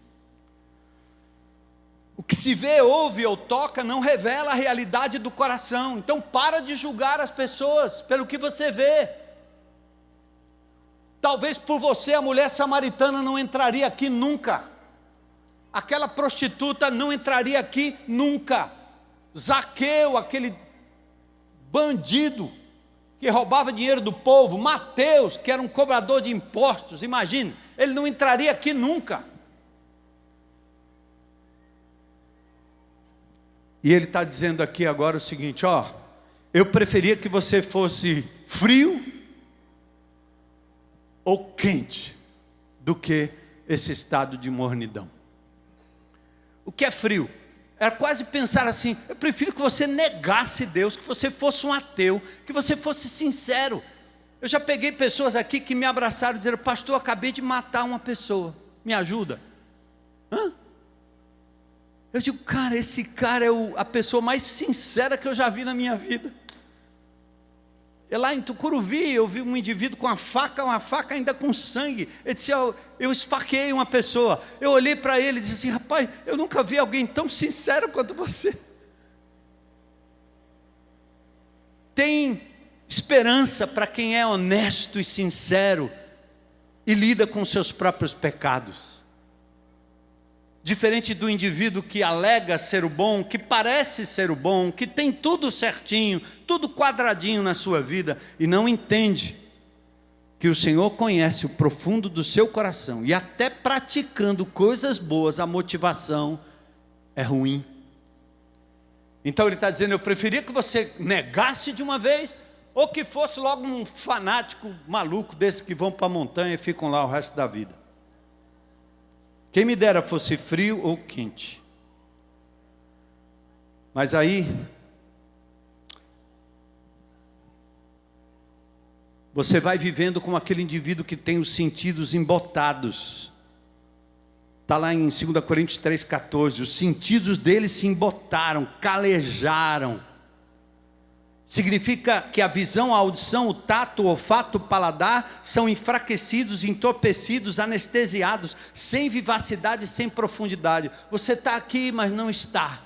O que se vê, ouve ou toca não revela a realidade do coração. Então para de julgar as pessoas pelo que você vê. Talvez por você a mulher samaritana não entraria aqui nunca. Aquela prostituta não entraria aqui nunca. Zaqueu, aquele bandido que roubava dinheiro do povo. Mateus, que era um cobrador de impostos, imagine, ele não entraria aqui nunca. E ele está dizendo aqui agora o seguinte: eu preferia que você fosse frio ou quente do que esse estado de mornidão. O que é frio? Era quase pensar assim: eu prefiro que você negasse Deus, que você fosse um ateu, que você fosse sincero. Eu já peguei pessoas aqui que me abraçaram e disseram: pastor, acabei de matar uma pessoa, me ajuda. Eu digo: cara, esse cara é a pessoa mais sincera que eu já vi na minha vida. E lá em Tucuruvi, eu vi um indivíduo com uma faca ainda com sangue. Ele disse: eu esfaqueei uma pessoa. Eu olhei para ele e disse assim: rapaz, eu nunca vi alguém tão sincero quanto você. Tem esperança para quem é honesto e sincero e lida com seus próprios pecados. Diferente do indivíduo que alega ser o bom, que parece ser o bom, que tem tudo certinho, tudo quadradinho na sua vida, e não entende que o Senhor conhece o profundo do seu coração, e até praticando coisas boas, a motivação é ruim. Então ele está dizendo: eu preferia que você negasse de uma vez, ou que fosse logo um fanático maluco desses que vão para a montanha e ficam lá o resto da vida. Quem me dera fosse frio ou quente. Mas aí, você vai vivendo como aquele indivíduo que tem os sentidos embotados. Está lá em 2 Coríntios 3,14. Os sentidos dele se embotaram, calejaram. Significa que a visão, a audição, o tato, o olfato, o paladar são enfraquecidos, entorpecidos, anestesiados, sem vivacidade, sem profundidade. Você está aqui, mas não está.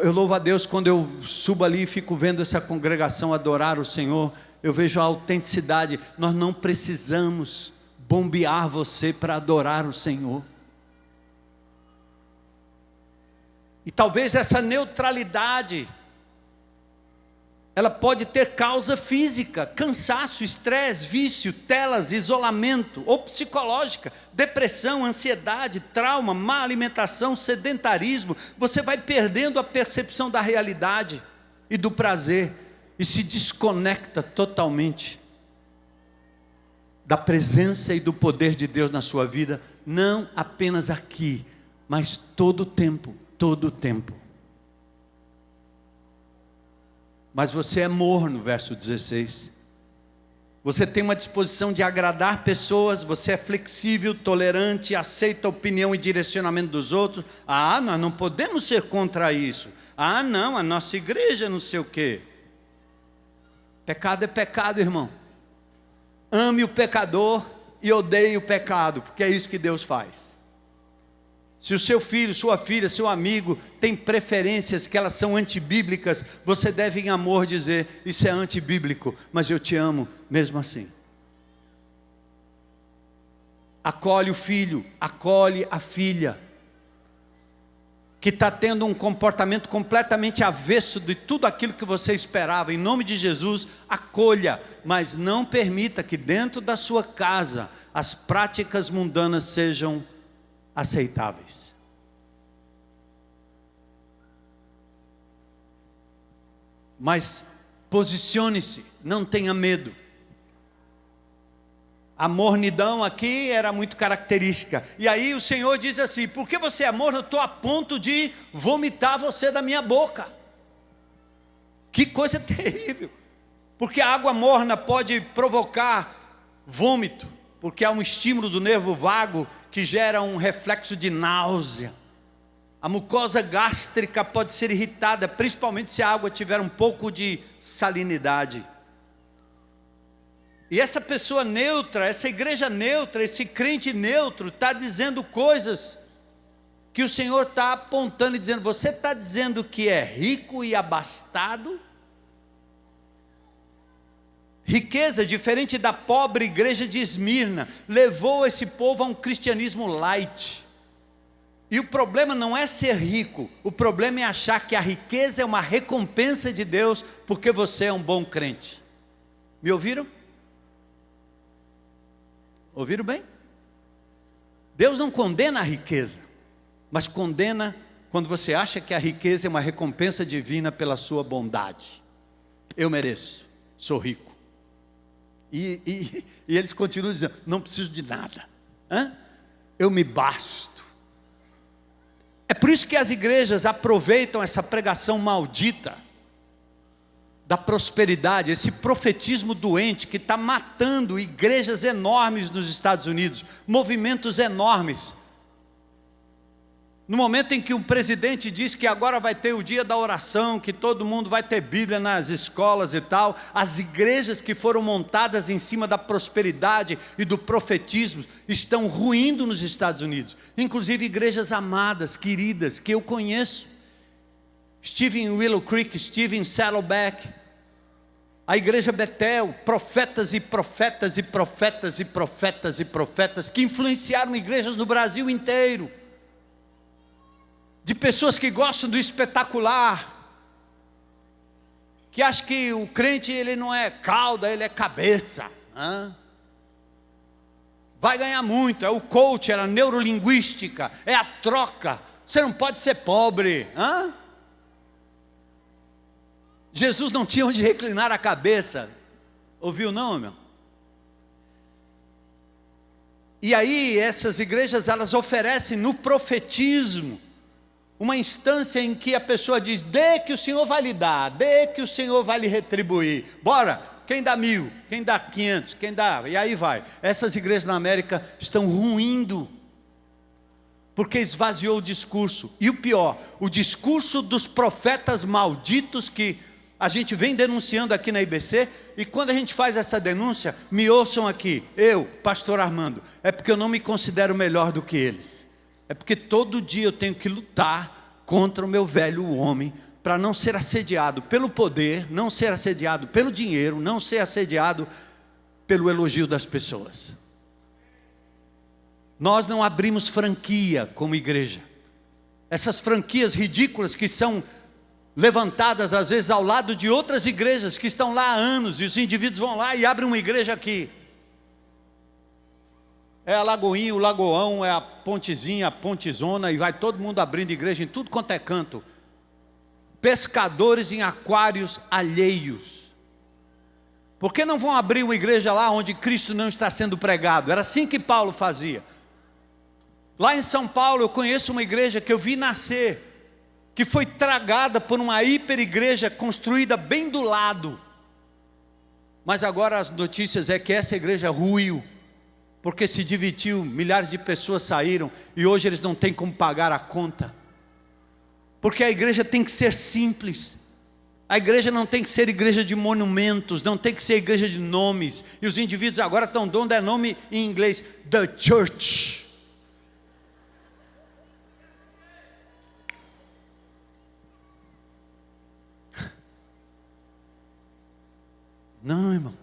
Eu louvo a Deus quando eu subo ali e fico vendo essa congregação adorar o Senhor. Eu vejo a autenticidade. Nós não precisamos bombear você para adorar o Senhor. E talvez essa neutralidade, ela pode ter causa física, cansaço, estresse, vício, telas, isolamento, ou psicológica, depressão, ansiedade, trauma, má alimentação, sedentarismo. Você vai perdendo a percepção da realidade e do prazer, e se desconecta totalmente da presença e do poder de Deus na sua vida, não apenas aqui, mas todo o tempo, todo o tempo. Mas você é morno, verso 16. Você tem uma disposição de agradar pessoas, você é flexível, tolerante, aceita a opinião e direcionamento dos outros. Nós não podemos ser contra isso. Não, a nossa igreja não sei o quê. Pecado é pecado, irmão. Ame o pecador e odeie o pecado, porque é isso que Deus faz. Se o seu filho, sua filha, seu amigo tem preferências que elas são antibíblicas, você deve em amor dizer: isso é antibíblico, mas eu te amo mesmo assim. Acolhe o filho, acolhe a filha, que está tendo um comportamento completamente avesso de tudo aquilo que você esperava. Em nome de Jesus, acolha, mas não permita que dentro da sua casa as práticas mundanas sejam aceitáveis. Mas posicione-se, não tenha medo. A mornidão aqui era muito característica. E aí o Senhor diz assim: porque você é morno, eu estou a ponto de vomitar você da minha boca. Que coisa terrível. Porque a água morna pode provocar vômito, porque há um estímulo do nervo vago que gera um reflexo de náusea. A mucosa gástrica pode ser irritada, principalmente se a água tiver um pouco de salinidade. E essa pessoa neutra, essa igreja neutra, esse crente neutro está dizendo coisas que o Senhor está apontando e dizendo: você está dizendo que é rico e abastado? Riqueza, diferente da pobre igreja de Esmirna, levou esse povo a um cristianismo light. E o problema não é ser rico, o problema é achar que a riqueza é uma recompensa de Deus porque você é um bom crente. Me ouviram? Ouviram bem? Deus não condena a riqueza, mas condena quando você acha que a riqueza é uma recompensa divina pela sua bondade. Eu mereço, sou rico. E eles continuam dizendo: não preciso de nada, eu me basto. É por isso que as igrejas aproveitam essa pregação maldita da prosperidade, esse profetismo doente que está matando igrejas enormes nos Estados Unidos, movimentos enormes. No momento em que um presidente diz que agora vai ter o dia da oração, que todo mundo vai ter Bíblia nas escolas e tal, as igrejas que foram montadas em cima da prosperidade e do profetismo estão ruindo nos Estados Unidos, inclusive igrejas amadas, queridas, que eu conheço. Estive em Willow Creek, estive em Saddleback, a igreja Betel, profetas e profetas e profetas e profetas e profetas, que influenciaram igrejas no Brasil inteiro, de pessoas que gostam do espetacular, que acham que o crente ele não é cauda, ele é cabeça, vai ganhar muito, é o coach, é a neurolinguística, é a troca, você não pode ser pobre, Jesus não tinha onde reclinar a cabeça. Ouviu não, meu? E aí essas igrejas, elas oferecem no profetismo uma instância em que a pessoa diz: dê que o Senhor vai lhe dar, dê que o Senhor vai lhe retribuir. Bora, quem dá 1.000, quem dá 500, quem dá, e aí vai. Essas igrejas na América estão ruindo, porque esvaziou o discurso. E o pior, o discurso dos profetas malditos que a gente vem denunciando aqui na IBC, e quando a gente faz essa denúncia, me ouçam aqui, eu, pastor Armando, é porque eu não me considero melhor do que eles, é porque todo dia eu tenho que lutar contra o meu velho homem, para não ser assediado pelo poder, não ser assediado pelo dinheiro, não ser assediado pelo elogio das pessoas. Nós não abrimos franquia como igreja, essas franquias ridículas que são levantadas às vezes ao lado de outras igrejas que estão lá há anos, e os indivíduos vão lá e abrem uma igreja aqui. É a Lagoinha, o Lagoão, é a Pontezinha, a Pontezona, e vai todo mundo abrindo igreja em tudo quanto é canto. Pescadores em aquários alheios. Por que não vão abrir uma igreja lá onde Cristo não está sendo pregado? Era assim que Paulo fazia. Lá em São Paulo eu conheço uma igreja que eu vi nascer, que foi tragada por uma hiperigreja construída bem do lado. Mas agora as notícias é que essa igreja ruiu, porque se dividiu, milhares de pessoas saíram, e hoje eles não têm como pagar a conta. Porque a igreja tem que ser simples. A igreja não tem que ser igreja de monumentos, não tem que ser igreja de nomes. E os indivíduos agora estão dando nome em inglês, The Church. Não, irmão.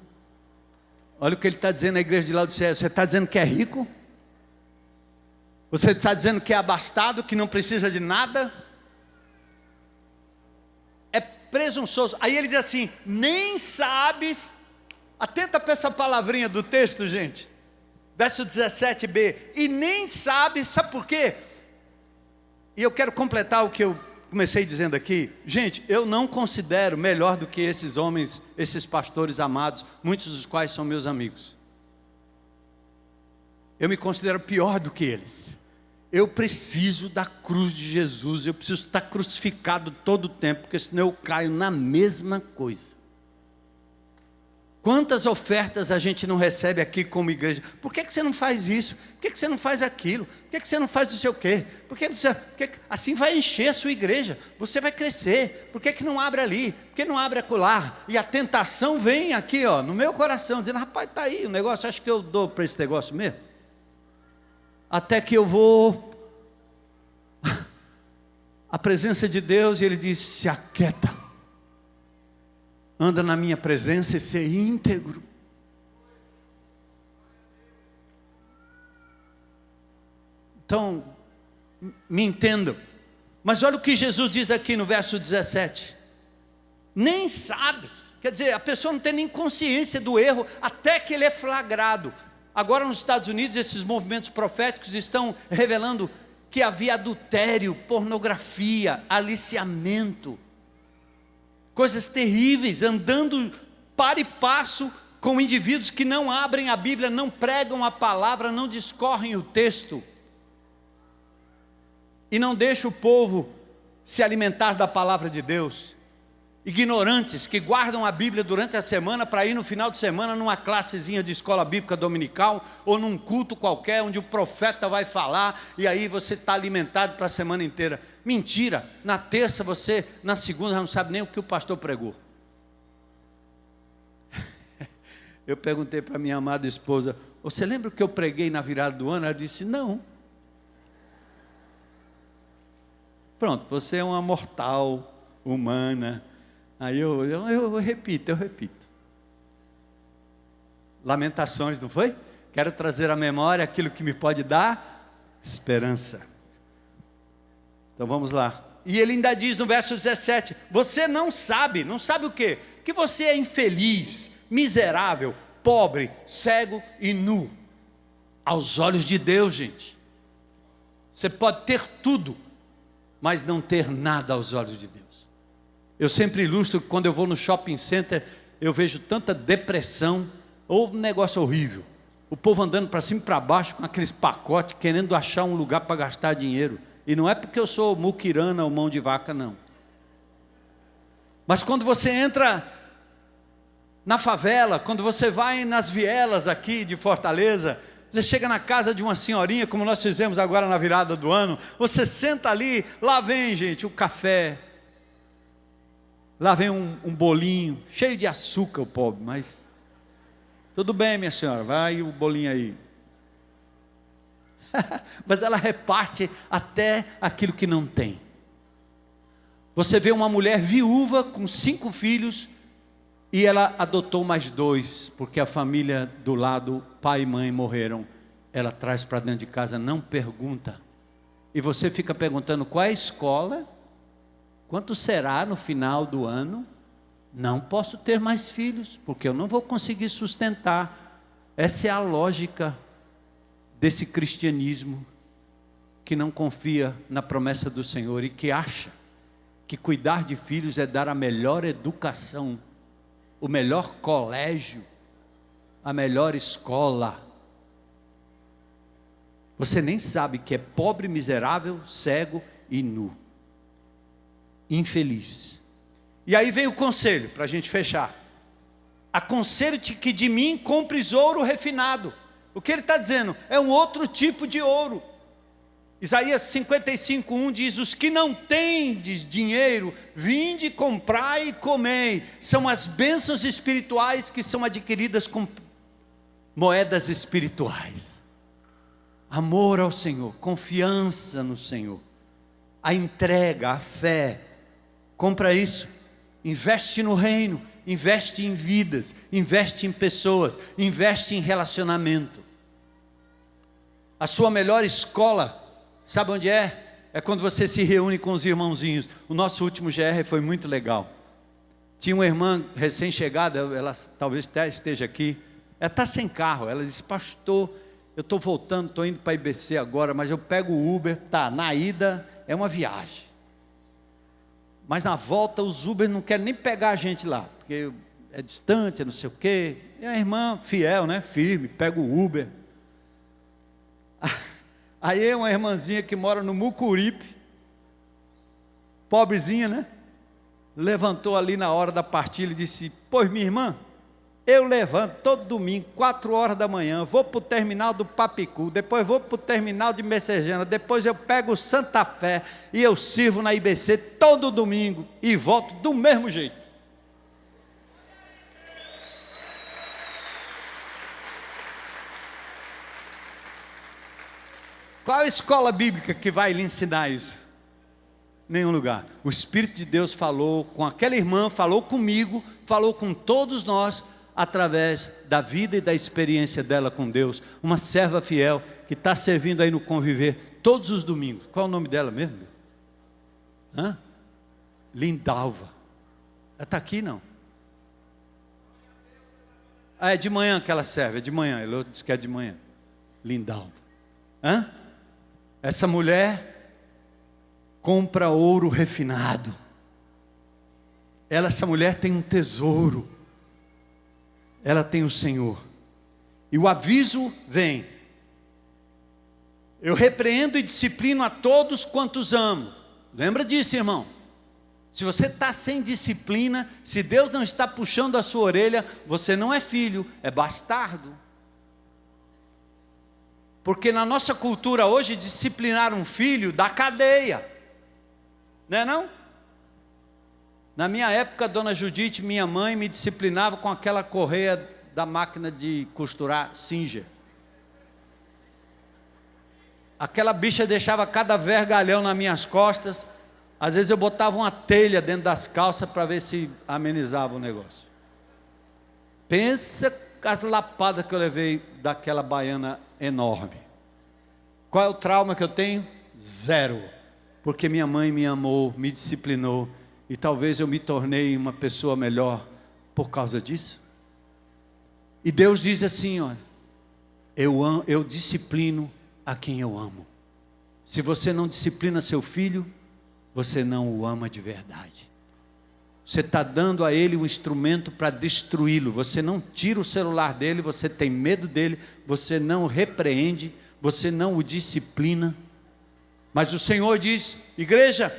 Olha o que ele está dizendo na igreja de Laodiceia. Você está dizendo que é rico? Você está dizendo que é abastado, que não precisa de nada? É presunçoso. Aí ele diz assim: nem sabes. Atenta para essa palavrinha do texto, gente. Verso 17b. E nem sabes, sabe por quê? E eu quero completar o que eu comecei dizendo aqui. Gente, eu não considero melhor do que esses homens, esses pastores amados, muitos dos quais são meus amigos. Eu me considero pior do que eles. Eu preciso da cruz de Jesus, eu preciso estar crucificado todo o tempo, porque senão eu caio na mesma coisa. Quantas ofertas a gente não recebe aqui como igreja? Por que você não faz isso? Por que você não faz aquilo? Por que você não faz não sei o quê? Assim vai encher a sua igreja, você vai crescer. Por que não abre ali? Por que não abre acolá? E a tentação vem aqui, ó, no meu coração, dizendo: rapaz, está aí o negócio, acho que eu dou para esse negócio mesmo. Até que eu vou à presença de Deus e Ele diz: se aquieta. Anda na minha presença e ser íntegro. Então, me entendam. Mas olha o que Jesus diz aqui no verso 17. Nem sabes. Quer dizer, a pessoa não tem nem consciência do erro até que ele é flagrado. Agora nos Estados Unidos, esses movimentos proféticos estão revelando que havia adultério, pornografia, aliciamento. Coisas terríveis, andando para e passo com indivíduos que não abrem a Bíblia, não pregam a palavra, não discorrem o texto. E não deixam o povo se alimentar da palavra de Deus. Ignorantes que guardam a Bíblia durante a semana para ir no final de semana numa classezinha de escola bíblica dominical ou num culto qualquer onde o profeta vai falar e aí você está alimentado para a semana inteira. Mentira, na terça você, na segunda não sabe nem o que o pastor pregou. Eu perguntei para minha amada esposa: você lembra o que eu preguei na virada do ano? Ela disse: não. Pronto, você é uma mortal humana. Aí eu repito. Lamentações, não foi? Quero trazer à memória aquilo que me pode dar esperança. Então vamos lá. E ele ainda diz no verso 17: você não sabe o quê? Que você é infeliz, miserável, pobre, cego e nu. Aos olhos de Deus, gente. Você pode ter tudo, mas não ter nada aos olhos de Deus. Eu sempre ilustro que quando eu vou no shopping center, eu vejo tanta depressão, ou um negócio horrível. O povo andando para cima e para baixo com aqueles pacotes, querendo achar um lugar para gastar dinheiro. E não é porque eu sou muquirana ou mão de vaca, não. Mas quando você entra na favela, quando você vai nas vielas aqui de Fortaleza, você chega na casa de uma senhorinha, como nós fizemos agora na virada do ano, você senta ali, lá vem, gente, o café. Lá vem um bolinho, cheio de açúcar o pobre, mas tudo bem, minha senhora, vai o bolinho aí. Mas ela reparte até aquilo que não tem. Você vê uma mulher viúva com 5 filhos e ela adotou mais 2, porque a família do lado, pai e mãe morreram. Ela traz para dentro de casa, não pergunta. E você fica perguntando: qual é a escola? Quanto será no final do ano? Não posso ter mais filhos, porque eu não vou conseguir sustentar. Essa é a lógica desse cristianismo que não confia na promessa do Senhor e que acha que cuidar de filhos é dar a melhor educação, o melhor colégio, a melhor escola. Você nem sabe que é pobre, miserável, cego e nu. Infeliz. E aí vem o conselho, para a gente fechar. Aconselho-te que de mim compres ouro refinado. O que ele está dizendo? É um outro tipo de ouro. Isaías 55:1 diz: os que não tendes dinheiro, vinde comprai e comei. São as bênçãos espirituais que são adquiridas com moedas espirituais. Amor ao Senhor, confiança no Senhor, a entrega, a fé. Compra isso, investe no reino, investe em vidas, investe em pessoas, investe em relacionamento. A sua melhor escola, sabe onde é? É quando você se reúne com os irmãozinhos. O nosso último GR foi muito legal. Tinha uma irmã recém-chegada, ela talvez até esteja aqui. Ela está sem carro. Ela disse: pastor, eu estou voltando, estou indo para a IBC agora, mas eu pego o Uber. Tá, na ida é uma viagem. Mas na volta os Uber não querem nem pegar a gente lá, porque é distante, é não sei o quê. E a irmã fiel, né, firme, pega o Uber. Aí é uma irmãzinha que mora no Mucuripe, pobrezinha, né? Levantou ali na hora da partilha e disse: pois minha irmã, eu levanto todo domingo, 4 horas da manhã, vou para o terminal do Papicu, depois vou para o terminal de Messejana, depois eu pego o Santa Fé e eu sirvo na IBC todo domingo e volto do mesmo jeito. Qual a escola bíblica que vai lhe ensinar isso? Nenhum lugar. O Espírito de Deus falou com aquela irmã, falou comigo, falou com todos nós, através da vida e da experiência dela com Deus. Uma serva fiel, que está servindo aí no Conviver, todos os domingos. Qual é o nome dela mesmo? Lindalva. Ela está aqui não? É de manhã que ela serve, é de manhã. Ele disse que é de manhã. Lindalva. Essa mulher compra ouro refinado. Essa mulher tem um tesouro. Ela tem o Senhor. E o aviso vem: eu repreendo e disciplino a todos quantos amo. Lembra disso, irmão? Se você está sem disciplina, se Deus não está puxando a sua orelha, você não é filho, é bastardo. Porque na nossa cultura hoje, disciplinar um filho dá cadeia, não é não? Na minha época, dona Judite, minha mãe, me disciplinava com aquela correia da máquina de costurar Singer. Aquela bicha deixava cada vergalhão nas minhas costas. Às vezes eu botava uma telha dentro das calças para ver se amenizava o negócio. Pensa as lapadas que eu levei daquela baiana enorme. Qual é o trauma que eu tenho? 0. Porque minha mãe me amou, me disciplinou, e talvez eu me tornei uma pessoa melhor por causa disso. E Deus diz assim, olha, eu disciplino a quem eu amo. Se você não disciplina seu filho, você não o ama de verdade. Você está dando a ele um instrumento para destruí-lo. Você não tira o celular dele, você tem medo dele, você não repreende, você não o disciplina. Mas o Senhor diz, igreja,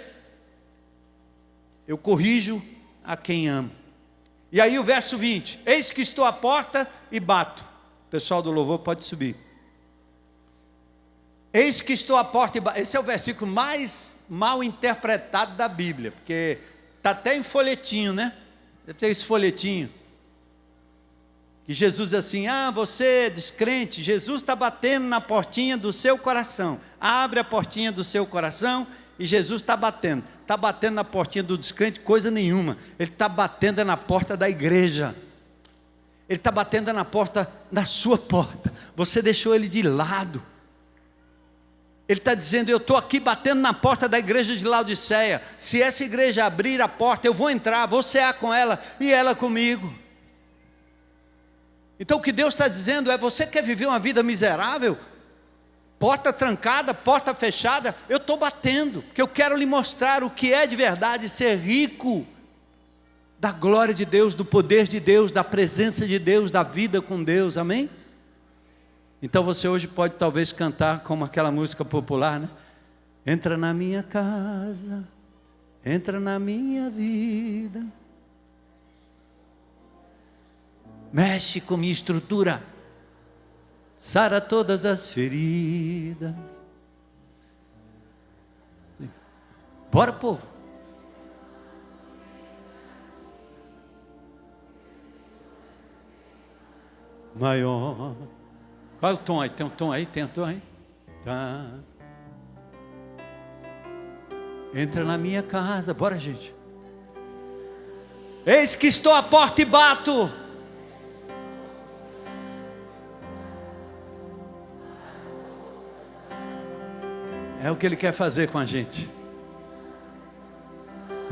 eu corrijo a quem amo. E aí o verso 20, eis que estou à porta e bato. O pessoal do louvor pode subir. Eis que estou à porta e bato. Esse é o versículo mais mal interpretado da Bíblia, porque está até em folhetinho, né? Deve ter esse folhetinho. E Jesus diz assim, você descrente, Jesus está batendo na portinha do seu coração. Abre a portinha do seu coração e Jesus está batendo. Está batendo na portinha do descrente coisa nenhuma. Ele está batendo na porta da igreja. Ele está batendo na porta, na sua porta. Você deixou ele de lado. Ele está dizendo, eu estou aqui batendo na porta da igreja de Laodiceia. Se essa igreja abrir a porta, eu vou entrar, vou cear com ela e ela comigo. Então o que Deus está dizendo é, você quer viver uma vida miserável? Porta trancada, porta fechada, eu estou batendo, porque eu quero lhe mostrar o que é de verdade ser rico da glória de Deus, do poder de Deus, da presença de Deus, da vida com Deus, amém? Então você hoje pode talvez cantar como aquela música popular, né? Entra na minha casa, entra na minha vida, mexe com minha estrutura, sara todas as feridas. Bora, povo. Maior. Qual é o tom aí? Tem um tom aí? Tem um tom aí? Tá. Entra na minha casa. Bora, gente. Eis que estou à porta e bato. É o que Ele quer fazer com a gente.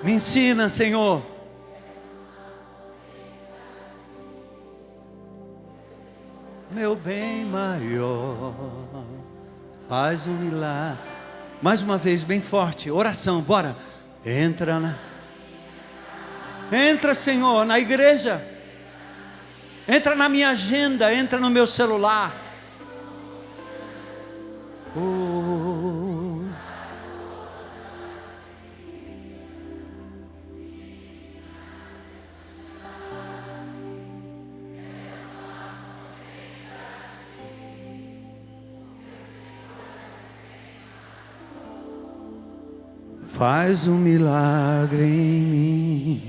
Me ensina, Senhor. Meu bem maior, faz um milagre. Mais uma vez, bem forte, oração, bora. Entra, Senhor, na igreja. Entra na minha agenda, entra no meu celular. Faz um milagre em mim.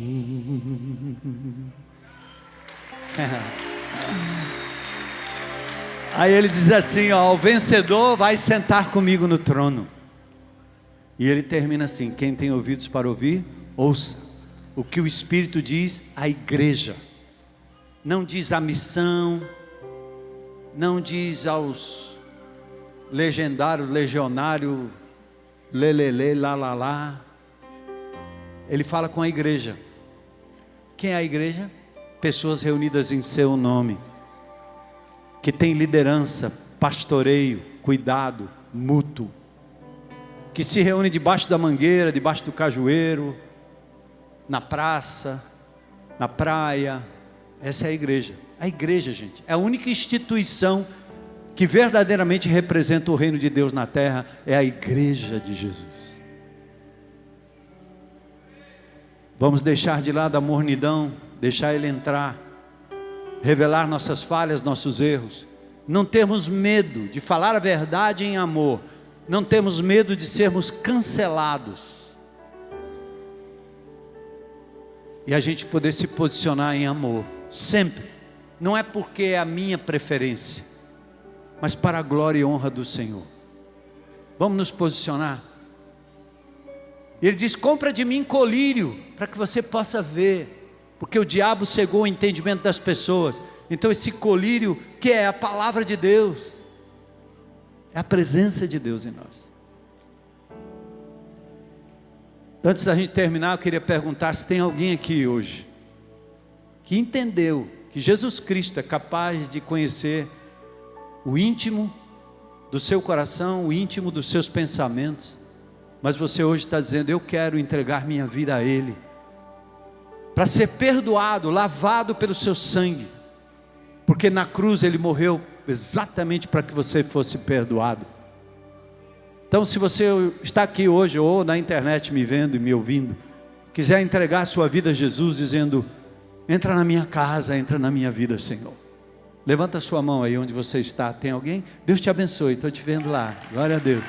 Aí ele diz assim, ó, o vencedor vai sentar comigo no trono. E ele termina assim, quem tem ouvidos para ouvir, ouça o que o Espírito diz à igreja. Não diz à missão, não diz aos legendários, legionários, lelele, lá. Ele fala com a igreja. Quem é a igreja? Pessoas reunidas em seu nome, que tem liderança, pastoreio, cuidado mútuo, que se reúne debaixo da mangueira, debaixo do cajueiro, na praça, na praia. Essa é a igreja. A igreja, gente, é a única instituição que verdadeiramente representa o reino de Deus na terra. É a igreja de Jesus. Vamos deixar de lado a mornidão, deixar Ele entrar, revelar nossas falhas, nossos erros. Não temos medo de falar a verdade em amor. Não temos medo de sermos cancelados. E a gente poder se posicionar em amor, sempre. Não é porque é a minha preferência, mas para a glória e honra do Senhor. Vamos nos posicionar. Ele diz, compra de mim colírio, para que você possa ver, porque o diabo cegou o entendimento das pessoas. Então esse colírio, que é a palavra de Deus, é a presença de Deus em nós. Antes da gente terminar, eu queria perguntar se tem alguém aqui hoje, que entendeu, que Jesus Cristo é capaz de conhecer o íntimo do seu coração, o íntimo dos seus pensamentos, mas você hoje está dizendo, eu quero entregar minha vida a Ele, para ser perdoado, lavado pelo seu sangue, porque na cruz Ele morreu exatamente para que você fosse perdoado. Então se você está aqui hoje, ou na internet me vendo e me ouvindo, quiser entregar a sua vida a Jesus, dizendo, entra na minha casa, entra na minha vida, Senhor. Levanta a sua mão aí onde você está. Tem alguém? Deus te abençoe, estou te vendo lá. Glória a Deus.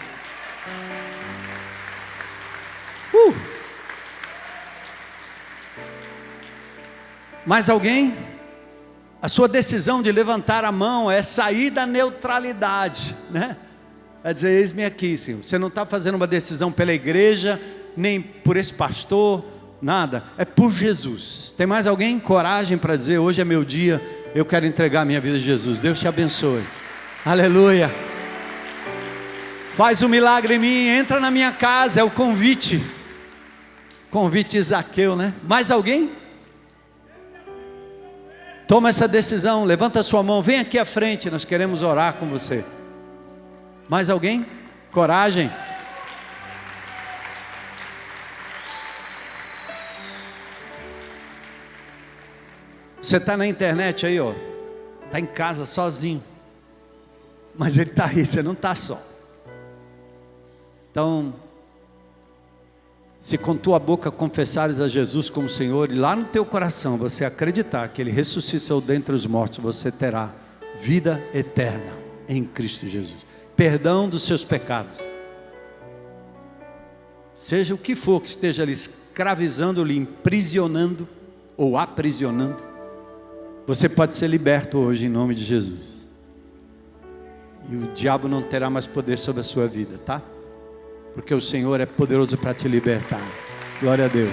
Mais alguém? A sua decisão de levantar a mão é sair da neutralidade, né? É dizer, eis-me aqui, Senhor. Você não está fazendo uma decisão pela igreja, nem por esse pastor, nada. É por Jesus. Tem mais alguém? Coragem para dizer, hoje é meu dia, eu quero entregar minha vida a Jesus. Deus te abençoe. Aleluia. Faz um milagre em mim, entra na minha casa, é o convite. Convite de Zaqueu, né? Mais alguém? Toma essa decisão, levanta a sua mão, vem aqui à frente, nós queremos orar com você. Mais alguém? Coragem. Você está na internet aí, ó, está em casa sozinho, mas Ele está aí, você não está só. Então, se com tua boca confessares a Jesus como Senhor, e lá no teu coração você acreditar que Ele ressuscitou dentre os mortos, você terá vida eterna em Cristo Jesus, perdão dos seus pecados, seja o que for que esteja lhe escravizando, lhe imprisionando ou aprisionando, você pode ser liberto hoje em nome de Jesus, e o diabo não terá mais poder sobre a sua vida, tá? Porque o Senhor é poderoso para te libertar. Glória a Deus.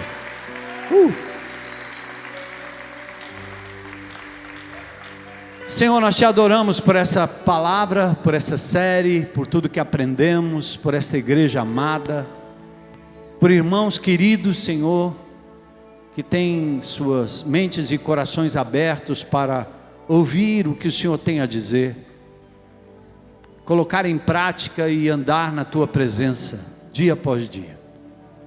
Senhor, nós te adoramos por essa palavra, por essa série, por tudo que aprendemos, por essa igreja amada, por irmãos queridos, Senhor, que têm suas mentes e corações abertos para ouvir o que o Senhor tem a dizer, colocar em prática e andar na Tua presença, dia após dia.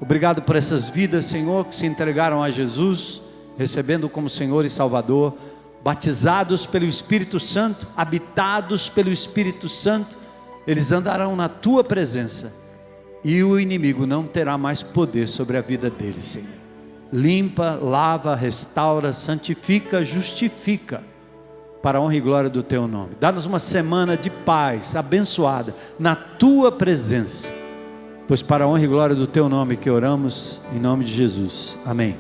Obrigado por essas vidas, Senhor, que se entregaram a Jesus, recebendo como Senhor e Salvador, batizados pelo Espírito Santo, habitados pelo Espírito Santo, eles andarão na Tua presença, e o inimigo não terá mais poder sobre a vida deles, Senhor. Limpa, lava, restaura, santifica, justifica, para a honra e glória do Teu nome. Dá-nos uma semana de paz, abençoada, na Tua presença, pois para a honra e glória do Teu nome que oramos, em nome de Jesus, amém.